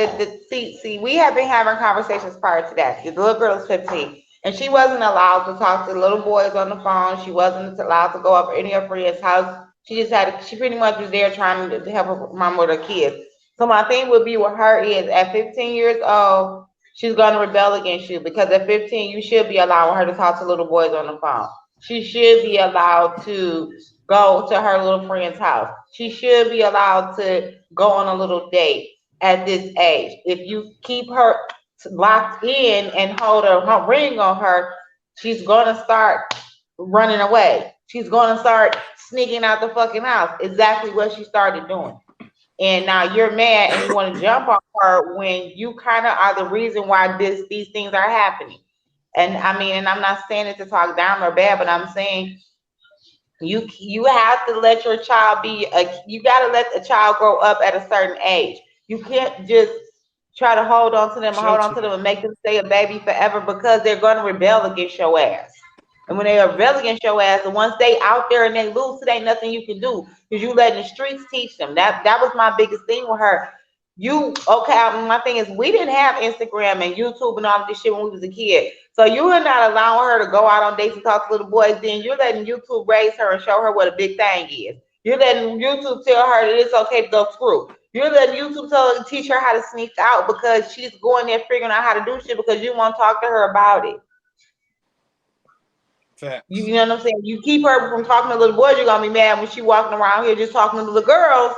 See, we have been having conversations prior to that. The little girl is 15, and she wasn't allowed to talk to little boys on the phone. She wasn't allowed to go up to any of her friends' house. She just she pretty much was there trying to help her mom with her kids. So my thing would be with her is at 15 years old, she's going to rebel against you because at 15, you should be allowing her to talk to little boys on the phone. She should be allowed to go to her little friend's house. She should be allowed to go on a little date at this age. If you keep her locked in and hold her ring on her, she's going to start running away. She's going to start sneaking out the fucking house. Exactly what she started doing. And now you're mad and you want to jump on her when you kind of are the reason why these things are happening. And I mean, and I'm not saying it to talk down or bad, but I'm saying you have to let your child you got to let a child grow up at a certain age. You can't just try to hold on to them and hold Shut on to you. them and make them stay a baby forever because they're going to rebel against your ass. And when they rebel against your ass, and once they out there and they lose, it ain't nothing you can do because you letting the streets teach them. That was my biggest thing with her. My thing is, we didn't have Instagram and YouTube and all of this shit when we was a kid. So you are not allowing her to go out on dates and talk to little boys. Then you're letting YouTube raise her and show her what a big thing is. You're letting YouTube tell her that it's okay to go screw. You're letting YouTube teach her how to sneak out because she's going there figuring out how to do shit because you won't talk to her about it. Facts. You know what I'm saying? You keep her from talking to little boys, you're gonna be mad when she walking around here just talking to little girls.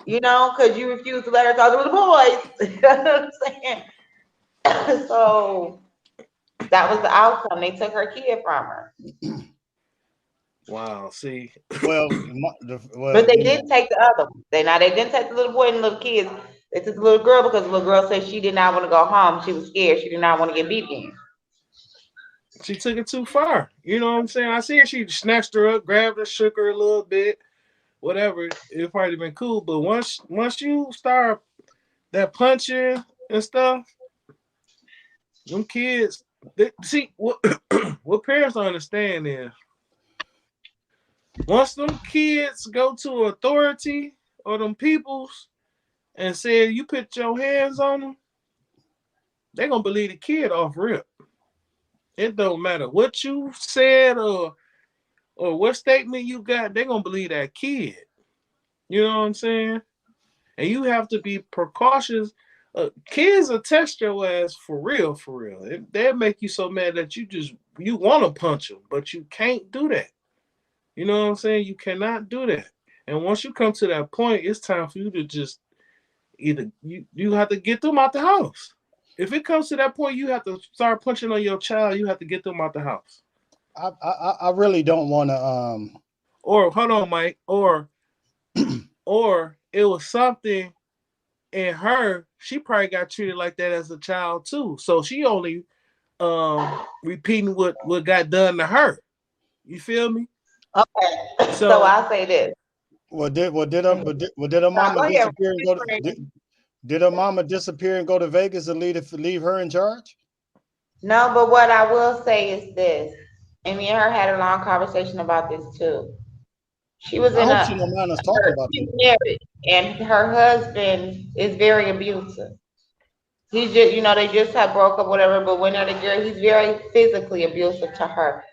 Because you refuse to let her talk to little boys. You know what I'm saying? So that was the outcome. They took her kid from her. Wow. See. Well, But they didn't take the other one. They didn't take the little boy and the little kids. They took the little girl because the little girl said she did not want to go home. She was scared. She did not want to get beat again. She took it too far. You know what I'm saying? I see her. She snatched her up, grabbed her, shook her a little bit, whatever. It probably been cool. But once you start that punching and stuff, them kids. See what what parents don't understand is once them kids go to authority or them peoples and say you put your hands on them, they gonna believe the kid off rip. It don't matter what you said or what statement you got, they gonna believe that kid. You know what I'm saying? And you have to be precautious. Kids will test your ass for real, for real. They'll make you so mad that you want to punch them, but you can't do that. You know what I'm saying? You cannot do that. And once you come to that point, it's time for you to just either you have to get them out the house. If it comes to that point, you have to start punching on your child. You have to get them out the house. I really don't want to or hold on, Mike, or it was something in her. She probably got treated like that as a child too. So she only repeating what got done to her. You feel me? Okay, so So I'll say this. Did her Now, mama go ahead. disappear and go to did her mama disappear and go to Vegas and leave her in charge? No, but what I will say is this, and me and her had a long conversation about this too. She was I in hope she don't a mind us talking about she's this. married, and her husband is very abusive. He's just, they just have broke up, whatever. But when they're together, he's very physically abusive to her.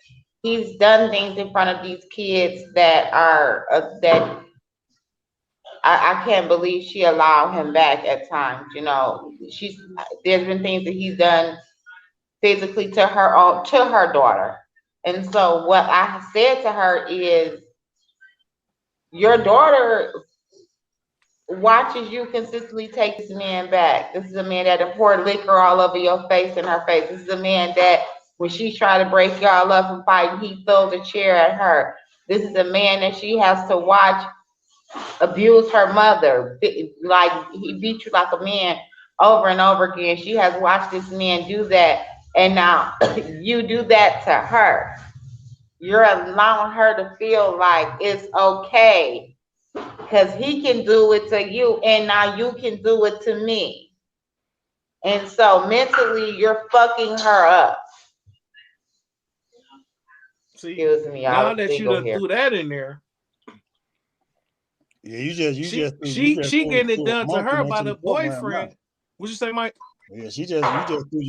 He's done things in front of these kids that are that I can't believe she allowed him back at times. There's been things that he's done physically to her daughter. And so what I said to her is, your daughter watches you consistently take this man back. This is a man that poured liquor all over your face and her face. This is a man that when she tried to break y'all up and fight, he throws a chair at her. This is a man that she has to watch abuse her mother. Like, he beat you like a man over and over again. She has watched this man do that. And now you do that to her. You're allowing her to feel like it's okay because he can do it to you, and now you can do it to me. And so mentally, you're fucking her up. see, Excuse me, y'all. now It's that you legal done here. threw that in there, Yeah, you just she getting it threw a done to monkey her by wrench in the the program now. boyfriend. What you say, Mike? Yeah, you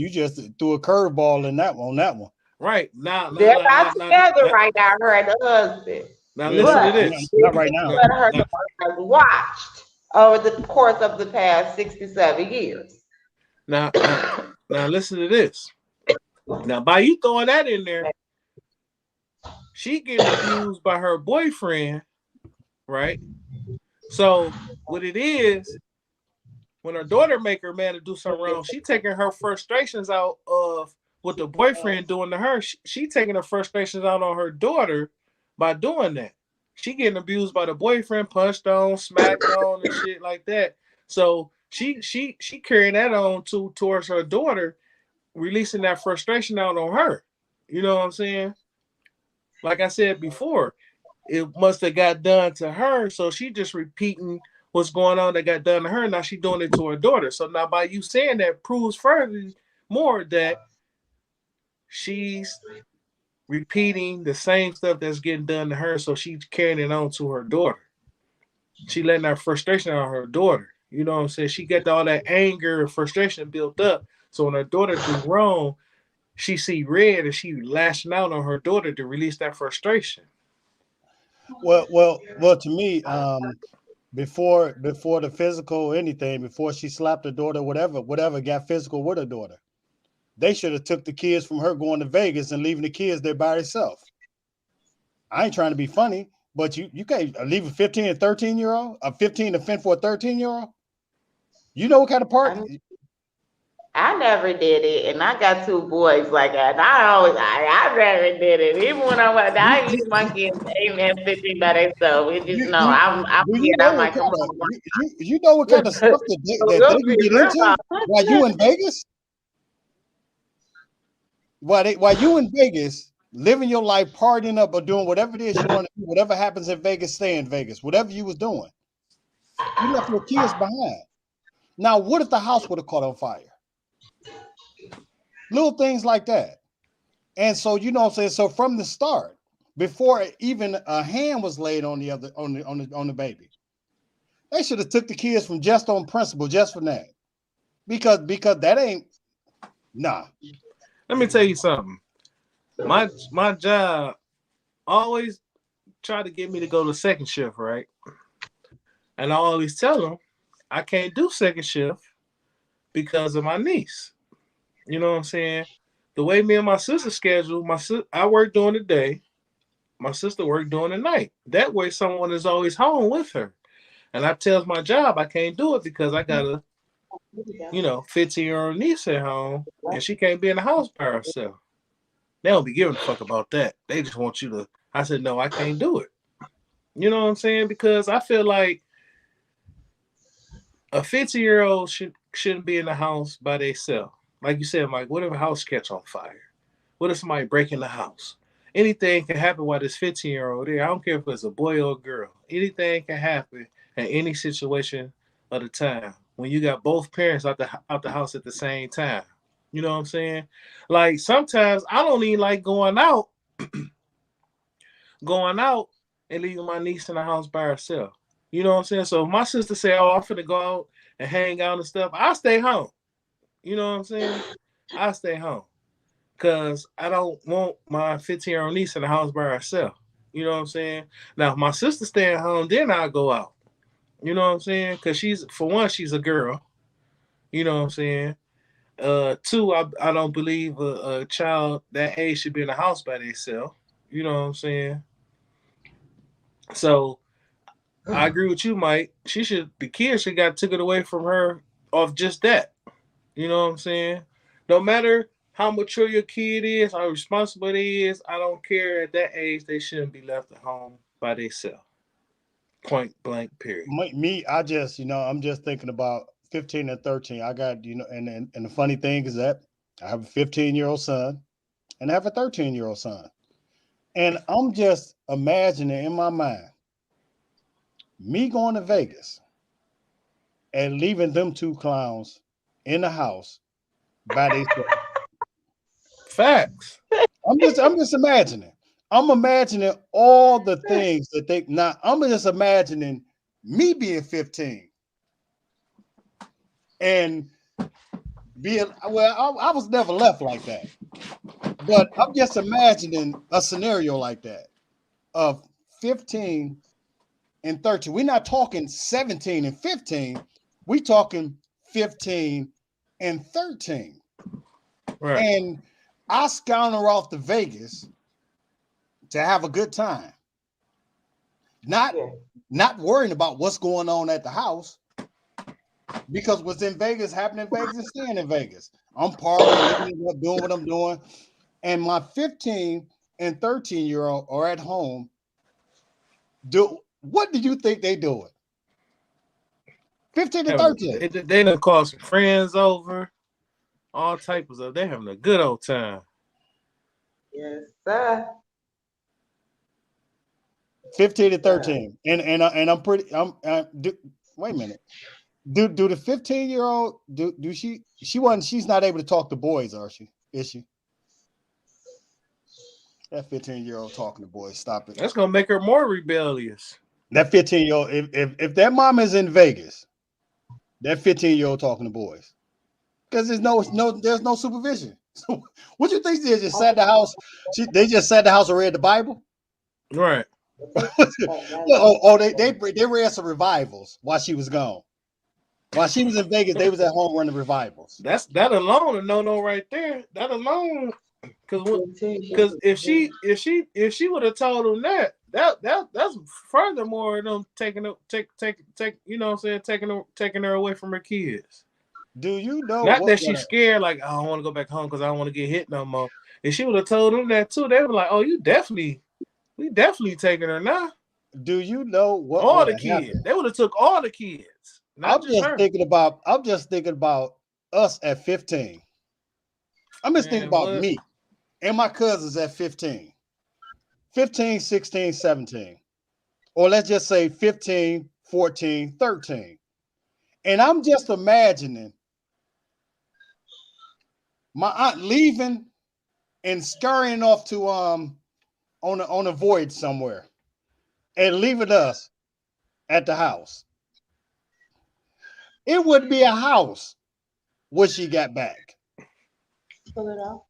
just threw a curveball in that one on that one. Right now, They're not together right now, her and the husband. now Yeah, listen to But this. not this right is now. what her Now, daughter has watched over the course of the past 67 years. now, now, now, listen to this. Now, by you throwing that in there, she getting abused by her boyfriend, right? So what it is, when her daughter make her man to do something wrong, she taking her frustrations out of what the boyfriend doing to her. She taking her frustrations out on her daughter by doing that. She getting abused by the boyfriend, punched on, smacked on, and shit like that. So she carrying that on towards her daughter, releasing that frustration out on her. You know what I'm saying? Like I said before, it must have got done to her, so she just repeating what's going on that got done to her. Now she doing it to her daughter. So now by you saying that proves further more that she's repeating the same stuff that's getting done to her. So she's carrying it on to her daughter. She letting that frustration on her daughter. You know what I'm saying? She got all that anger and frustration built up. So when her daughter do wrong, she see red and she lashing out on her daughter to release that frustration. Well. To me, before the physical anything, before she slapped her daughter, whatever got physical with her daughter, they should have took the kids from her going to Vegas and leaving the kids there by herself. I ain't trying to be funny, but you can't leave a 15 and 13-year-old, a 15 to fend for a 13-year-old. You know what kind of part? I never did it, and I got two boys like that. And I never did it. Even when I You, leave my you, kids 8 and 15 by themselves. It just you, no, you, I'm do you scared. know I what might come kind of home. you know what kind of stuff that they We'll can be get real into about while you in Vegas? While you in Vegas, living your life, partying up or doing whatever it is you want to do, whatever happens in Vegas, stay in Vegas. Whatever you was doing, you left your kids behind. Now, what if the house would have caught on fire? Little things like that. And so, you know what I'm saying? So from the start, before even a hand was laid on the other on the baby, they should have took the kids from just on principle, just for that. Because that ain't nah. Let me tell you something. My job always try to get me to go to second shift, right? And I always tell them I can't do second shift because of my niece. You know what I'm saying? The way me and my sister schedule, I work during the day, my sister work during the night. That way someone is always home with her. And I tells my job I can't do it because I got a, 15-year-old niece at home and she can't be in the house by herself. They don't be giving a fuck about that. They just want you to. I said, no, I can't do it. You know what I'm saying? Because I feel like a 50-year-old shouldn't be in the house by themselves. Like you said, Mike, what if a house catch on fire? What if somebody break in the house? Anything can happen while this 15-year-old there. I don't care if it's a boy or a girl. Anything can happen in any situation of the time when you got both parents out the house at the same time. You know what I'm saying? Like sometimes I don't even like going out and leaving my niece in the house by herself. You know what I'm saying? So if my sister say, "Oh, I'm finna go out and hang out and stuff," I stay home. You know what I'm saying? I stay home because I don't want my 15-year-old niece in the house by herself. You know what I'm saying? Now, if my sister stay at home, then I'll go out. You know what I'm saying? Because for one, she's a girl. You know what I'm saying? Two, I don't believe a child that age should be in the house by themselves. You know what I'm saying? So I agree with you, Mike. The kids should got took it away from her off just that. You know what I'm saying? No matter how mature your kid is, how responsible they is, I don't care. At that age, they shouldn't be left at home by themselves. Point blank. Period. Me, I just, I'm just thinking about 15 and 13. I got, and the funny thing is that I have a 15-year-old son and I have a 13-year-old son. And I'm just imagining in my mind me going to Vegas and leaving them two clowns in the house by themselves. Facts. I'm just imagining. I'm imagining all the things that they now. I'm just imagining me being 15 and being I was never left like that, but I'm just imagining a scenario like that of 15 and 13. We're not talking 17 and 15. We talking 15 and 13. Right. And I scouter off to Vegas to have a good time. Not worrying about what's going on at the house, because what's in Vegas happening in Vegas is staying in Vegas. I'm partying, living it up, doing what I'm doing. And my 15 and 13-year-old are at home. What do you think they doing? 15 and 13. They done call some friends over, all types of stuff. They having a good old time. Yes, sir. 15 and 13. And I'm pretty wait a minute. Do the 15-year-old do she's not able to talk to boys, is she? That 15-year-old talking to boys, stop it. That's gonna make her more rebellious. That 15-year-old, if that mom is in Vegas, that 15-year-old talking to boys. Because there's no supervision. So what you think they just sat the house? They just sat the house and read the Bible? Right. They read some revivals while she was gone. While she was in Vegas, they was at home running revivals. That alone a no right there. That alone, because if she would have told them that's furthermore them take you know what I'm saying, taking her away from her kids. Do you know? Not that she's scared, like, I don't want to go back home because I don't want to get hit no more. If she would have told them that too, they were like, "Oh, we definitely taking her now." Do you know what? All the kids. Happened? They would have took all the kids. I'm just thinking about us at 15. I'm just thinking about me and my cousins at 15, 16, 17. Or let's just say 15, 14, 13. And I'm just imagining my aunt leaving and scurrying off to on a voyage somewhere and leaving us at the house. It would be a house when she got back. Pull it out.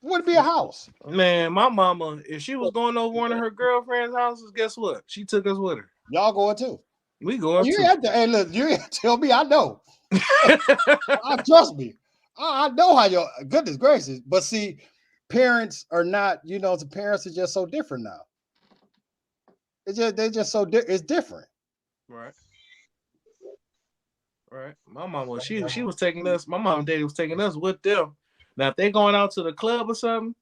Would be a house. Man, my mama, if she was going over one of her girlfriend's houses, guess what? She took us with her. Y'all going too. We going you too. Have to, hey, look, you have to tell me. I know. Trust me. I know how your goodness gracious. But see, parents are not. The parents are just so different now. They're just so it's different. Right. Right. My mama, she was taking us. My mom and daddy was taking us with them. Now, if they going out to the club or something,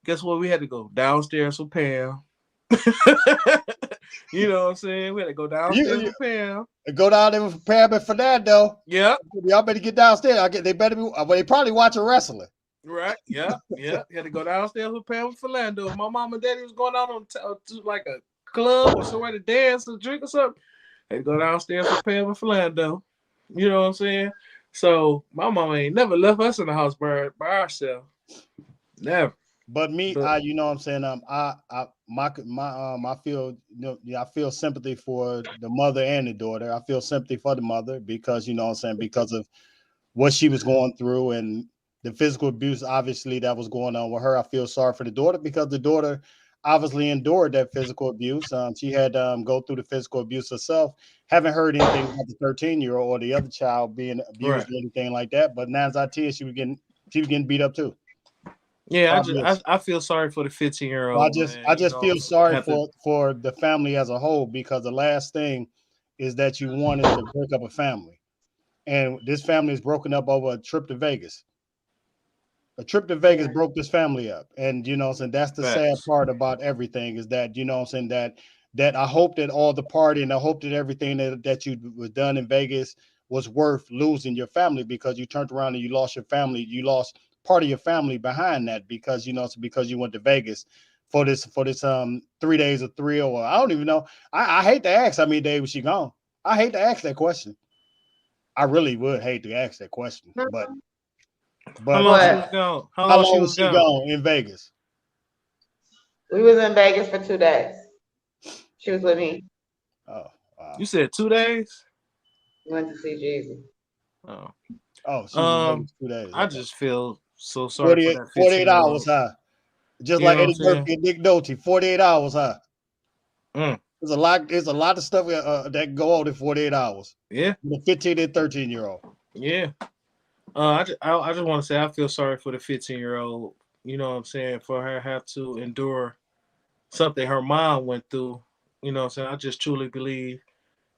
guess what? We had to go downstairs with Pam. You know what I'm saying? We had to go downstairs with Pam. Go down there with Pam and Fernando. Yep. Y'all better get downstairs. They better be. Well, they probably watching wrestling. Right. Yep. Yep. Had to go downstairs with Pam and Fernando. If my mom and daddy was going out to like a club or somewhere to dance or drink or something, had to go downstairs with Pam and Fernando. You know what I'm saying? So my mama ain't never left us in the house by ourselves. Never. But me, you know what I'm saying? I feel, I feel sympathy for the mother and the daughter. I feel sympathy for the mother because, you know what I'm saying, because of what she was going through and the physical abuse, obviously, that was going on with her. I feel sorry for the daughter because the daughter obviously endured that physical abuse. She had go through the physical abuse herself. Haven't heard anything about the 13-year-old or the other child being abused or anything like that. But now, as I tell you, she was getting beat up too. Yeah, I feel sorry for the 15-year-old. I just feel sorry for the family as a whole because the last thing is that you want is to break up a family, and this family is broken up over a trip to Vegas. A trip to Vegas broke this family up, and you know, so that's the sad part about everything is that, you know, I'm saying that I hope that all the party and I hope that everything that you was done in Vegas was worth losing your family because you turned around and you lost your family, you lost part of your family behind that because, you know, it's because you went to Vegas for this 3 days of thrill, or I don't even know. I hate to ask how many days was she gone. I hate to ask that question. I really would hate to ask that question, but how long she was gone? How long was she gone in Vegas? We was in Vegas for 2 days. She was with me. Oh, wow. You said 2 days? We went to see Jeezy. Oh, she was in Vegas 2 days. I just feel so sorry for that 48 hours, huh? Just you like Eddie Murphy and Nick Nolte, 48 hours, huh? Mm. There's a lot of stuff that go on in 48 hours. Yeah. The 15 and 13-year-old. Yeah. I just want to say I feel sorry for the 15-year-old. You know what I'm saying? For her have to endure something her mom went through. You know what I'm saying? I just truly believe,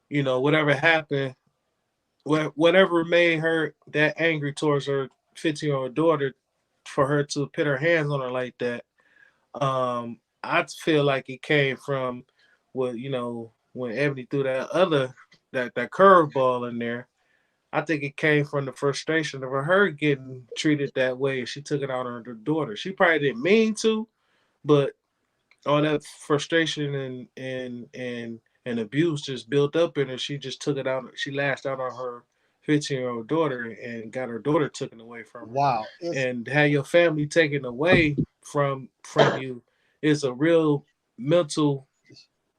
you know, whatever happened, whatever made her that angry towards her 15-year-old daughter, for her to put her hands on her like that, I feel like it came from what, you know, when Ebony threw that curveball in there. I think it came from the frustration of her getting treated that way. She took it out on her daughter. She probably didn't mean to, but all that frustration and abuse just built up in her. She just took it out. She lashed out on her 15-year-old daughter and got her daughter taken away from her. Wow. And have your family taken away from you is a real mental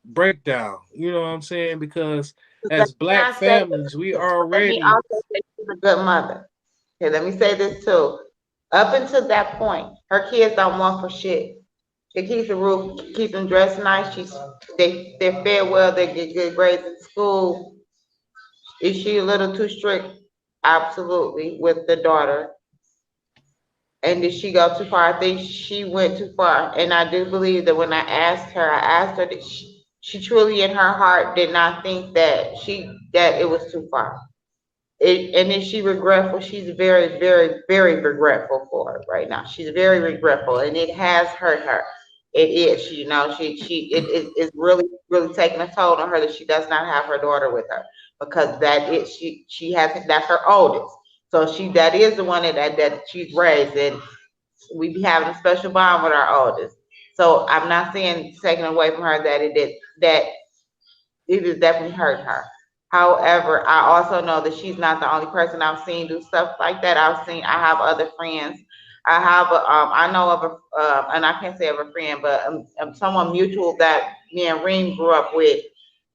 breakdown. You know what I'm saying? Because as Black families, we already. Let me also say she's a good mother. Okay, let me say this too. Up until that point, her kids don't want for shit. She keeps the roof, keep them dressed nice. They're fed well. They get good grades in school. Is she a little too strict? Absolutely, with the daughter. And did she go too far? I think she went too far. And I do believe that when I asked her that she truly in her heart did not think that it was too far. And is she regretful? She's very, very, very regretful for it right now. She's very regretful, and it has hurt her. It is, you know, it is really, really taking a toll on her that she does not have her daughter with her because she has, that's her oldest. So that is the one that she's raised, and we be having a special bond with our oldest. So I'm not saying taking away from her that it has definitely hurt her. However, I also know that she's not the only person I've seen do stuff like that. I have other friends. I know of and I can't say of a friend, but someone mutual that me and Reem grew up with.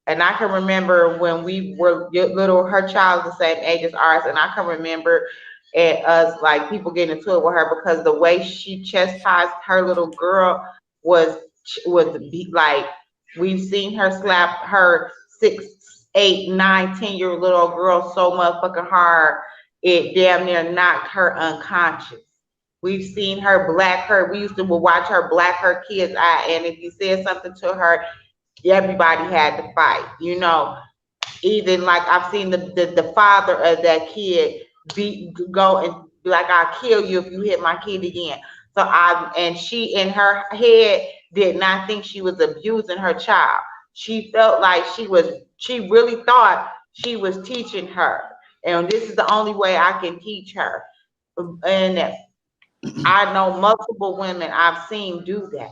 And I can remember when we were little, her child is the same age as ours, and I can remember us, like, people getting into it with her because the way she chastised her little girl was like, we've seen her slap her 6, 8, 9, 10-year little girl so motherfucking hard it damn near knocked her unconscious. We've seen her black her. We used to watch her black her kids eye, and if you said something to her, everybody had to fight. You know, even like I've seen the father of that kid go and be like, I'll kill you if you hit my kid again. And she in her head did not think she was abusing her child. she felt like she really thought she was teaching her. And this is the only way I can teach her. And I know multiple women I've seen do that,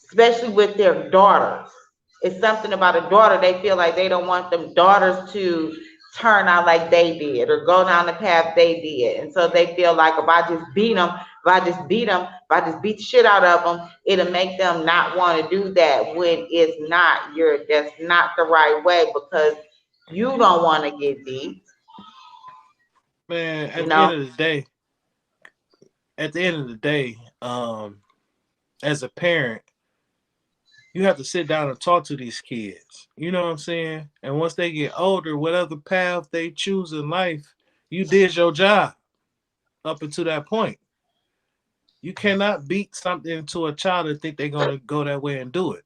especially with their daughters. It's something about a daughter, they feel like they don't want them daughters to turn out like they did or go down the path they did. And so they feel like if I just beat them, if I just beat the shit out of them, it'll make them not want to do that, when it's not. That's not the right way, because you don't want to get beat, Man, you at the know. end of the day, at the end of the day, as a parent, you have to sit down and talk to these kids. You know what I'm saying? And once they get older, whatever path they choose in life, you did your job up until that point. You cannot beat something to a child and think they're gonna go that way and do it.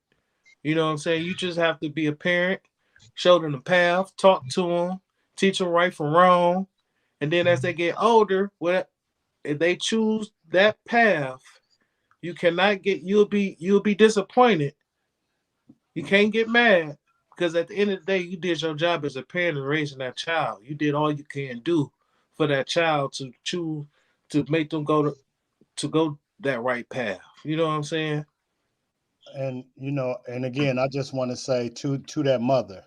You know what I'm saying? You just have to be a parent, show them the path, talk to them, teach them right from wrong, and then as they get older, if they choose that path, you cannot get you'll be disappointed. You can't get mad because at the end of the day, you did your job as a parent in raising that child. You did all you can do for that child to choose to make them to go that right path. You know what I'm saying? And and again, I just want to say to that mother,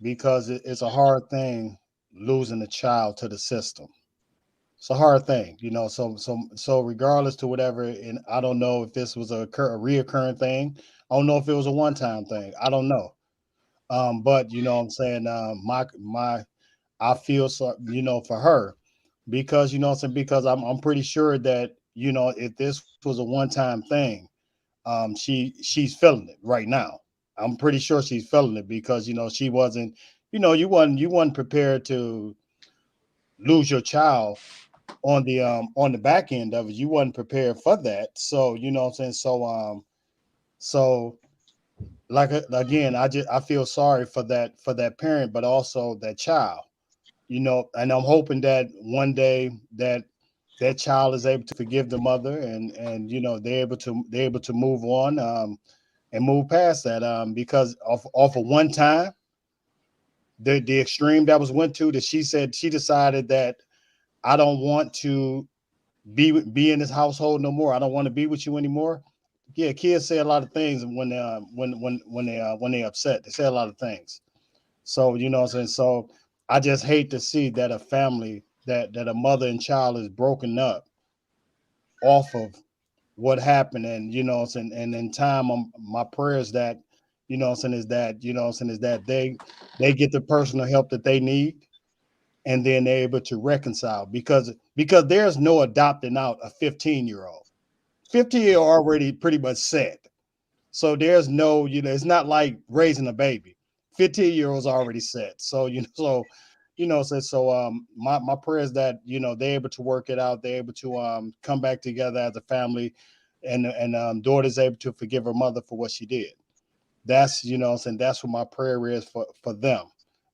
because it's a hard thing losing a child to the system. It's a hard thing, So regardless to whatever, and I don't know if this was a reoccurring thing. I don't know if it was a one time thing. I don't know. But what I'm saying, my I feel so, for her, because what I'm saying, because I'm pretty sure that if this was a one time thing, she's feeling it right now. I'm pretty sure she's feeling it because she wasn't, you wasn't prepared to lose your child on the back end of it. You wasn't prepared for that. So what I'm saying. So like again, I feel sorry for that parent, but also that child. And I'm hoping that one day that child is able to forgive the mother, and they're able to move on, and move past that, because off of one time, the extreme that was went to, that she said she decided that I don't want to be in this household no more. I don't want to be with you anymore. Yeah, kids say a lot of things when they upset. They say a lot of things. So what I'm saying. So I just hate to see that a family, that a mother and child is broken up off of what happened. And and in time, my prayers that is that is that they get the personal help that they need, and then they're able to reconcile, because there's no adopting out a 15-year-old. 15-year-old already pretty much set. So there's no, it's not like raising a baby. 15-year-olds already set. So my prayer is that they're able to work it out. They're able to come back together as a family, and daughter's able to forgive her mother for what she did. That's that's what my prayer is for them.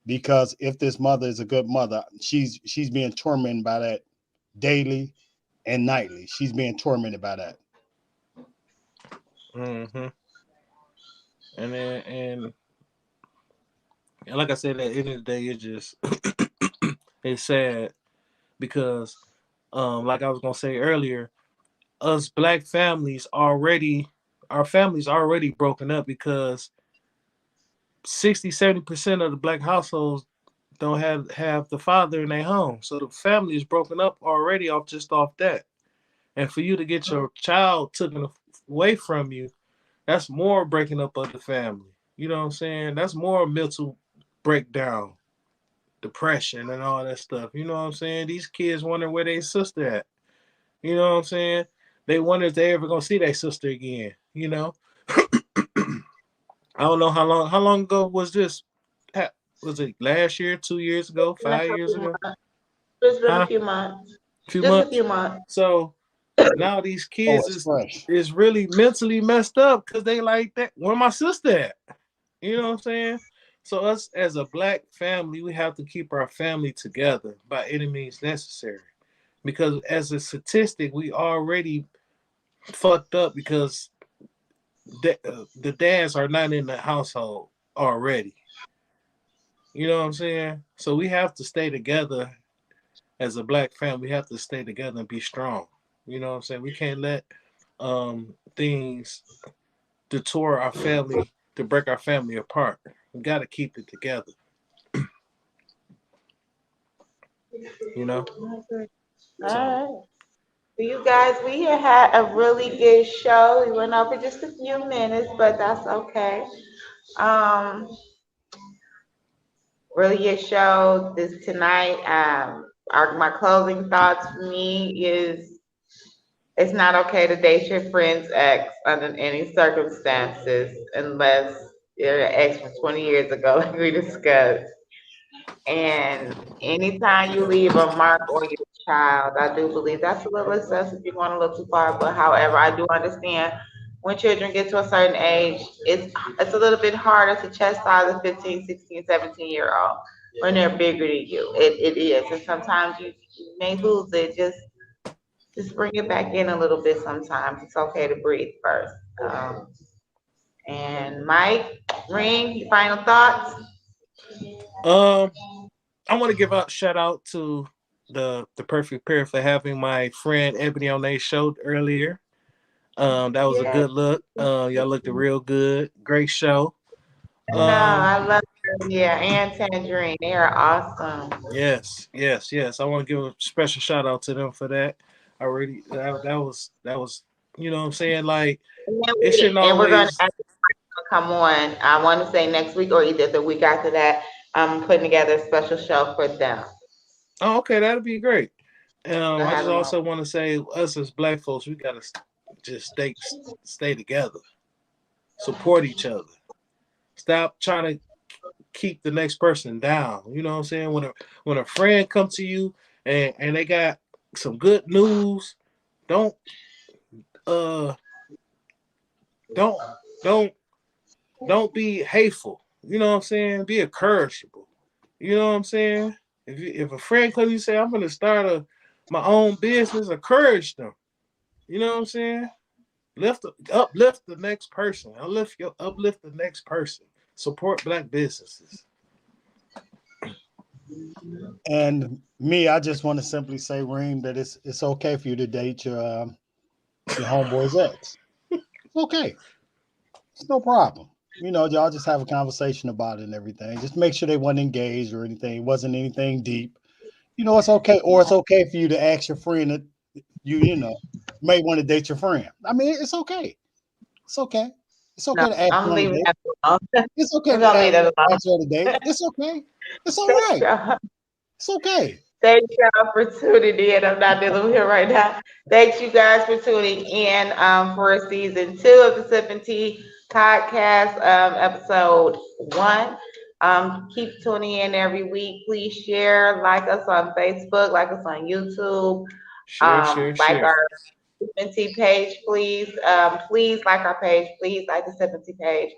Because if this mother is a good mother, she's being tormented by that daily and nightly. She's being tormented by that. Mm-hmm. And like I said, at the end of the day, it's just it's sad because, like I was gonna say earlier, us black families already, our families already broken up because 60-70% of the black households don't have the father in their home, so the family is broken up already off that. And for you to get your child taken away from you, that's more breaking up of the family. You know what I'm saying? That's more mental breakdown, depression, and all that stuff. You know what I'm saying? These kids wonder where their sister at. You know what I'm saying? They wonder if they ever gonna see their sister again. I don't know how long ago was this? Was it last year, 2 years ago, In a 5 years couple ago? months. It's been a Huh? few months. A few Just a months. few months. So now these Oh, kids it's is fresh. is really mentally messed up because they like that. Where my sister at? You know what I'm saying? So us as a black family, we have to keep our family together by any means necessary. Because as a statistic, we already fucked up because the dads are not in the household already. You know what I'm saying? So we have to stay together as a black family. We have to stay together and be strong. You know what I'm saying? We can't let things detour our family to break our family apart. We got to keep it together. You know. All So right. So you guys, we had a really good show. We went over just a few minutes, but that's okay. Um, really good show this tonight. My closing thoughts for me is it's not okay to date your friend's ex under any circumstances unless they're an ex from 20 years ago, like we discussed. And anytime you leave a mark on your child, I do believe that's a little excessive. You're going a little too far. But however, I do understand when children get to a certain age, it's a little bit harder to chastise a 15, 16, 17-year-old when they're bigger than you. It is. And sometimes you may lose it. Just bring it back in a little bit sometimes. It's okay to breathe first. And Mike, Ring, your final thoughts? um, I want to give a shout out to the perfect pair for having my friend Ebony on their show earlier. That was a Yeah. good look. Y'all looked real good. Great show. No, Um, I love her. Yeah, and Tangerine. They are awesome. yes. I want to give a special shout out to them for that. I really that was you know what I'm saying, like it shouldn't And we're gonna always. come on. I want to say next week or either the week after that. I'm putting together a special show for them. Oh, okay, that'd be great. I I have just them on. also want to say, us as black folks, we gotta just stay together, support each other. Stop trying to keep the next person down. You know what I'm saying? When a friend comes to you and they got some good news, don't uh don't don't don't be hateful. You know what I'm saying? Be encourageable. You know what I'm saying? If a friend comes to you say, I'm gonna start my own business, encourage them. You know what I'm saying? Uplift the next person. Uplift the next person. Support black businesses. And me, I just want to simply say, Reem, that it's okay for you to date your homeboy's ex. It's okay. It's no problem. Y'all just have a conversation about it and everything. Just make sure they weren't engaged or anything. It wasn't anything deep. It's okay. Or it's okay for you to ask your friend that you may want to date your friend. I mean, it's okay. It's okay. It's No, okay to ask I'm you on a leaving date. that alone. It's okay We're to gonna leave that alone. ask you on a date. It's okay. It's all Thank right. y'all. It's okay. Thank y'all for tuning in. I'm not dealing with him right now. Thanks you guys for tuning in for season 2 of the Sip and Tea podcast, episode 1. Keep tuning in every week. Please share, like us on Facebook, like us on YouTube, like Share. our Sip and Tea page, please. Please like our page. Please like the Sip and Tea page.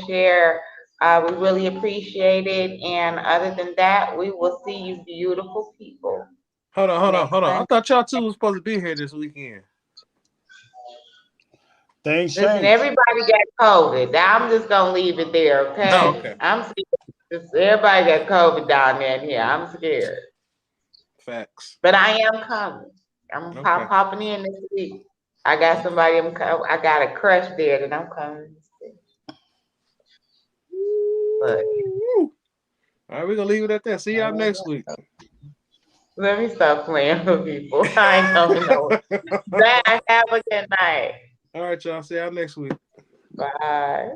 Share. We really appreciate it. And other than that, we will see you beautiful people next Hold on. I Sunday. thought y'all two was supposed to be here this weekend. Things Listen, change. everybody got COVID. I'm just gonna leave it there, Oh, okay? okay. I'm scared. Everybody got COVID down there in here. I'm scared. Facts. But I am coming. I'm Okay. popping in this week. I got somebody I got a crush there that I'm coming to see. But All right, we're gonna leave it at that. See y'all next week. let me stop playing with people. I ain't going nowhere. Bye. Have a good night. All right, y'all. See y'all next week. Bye.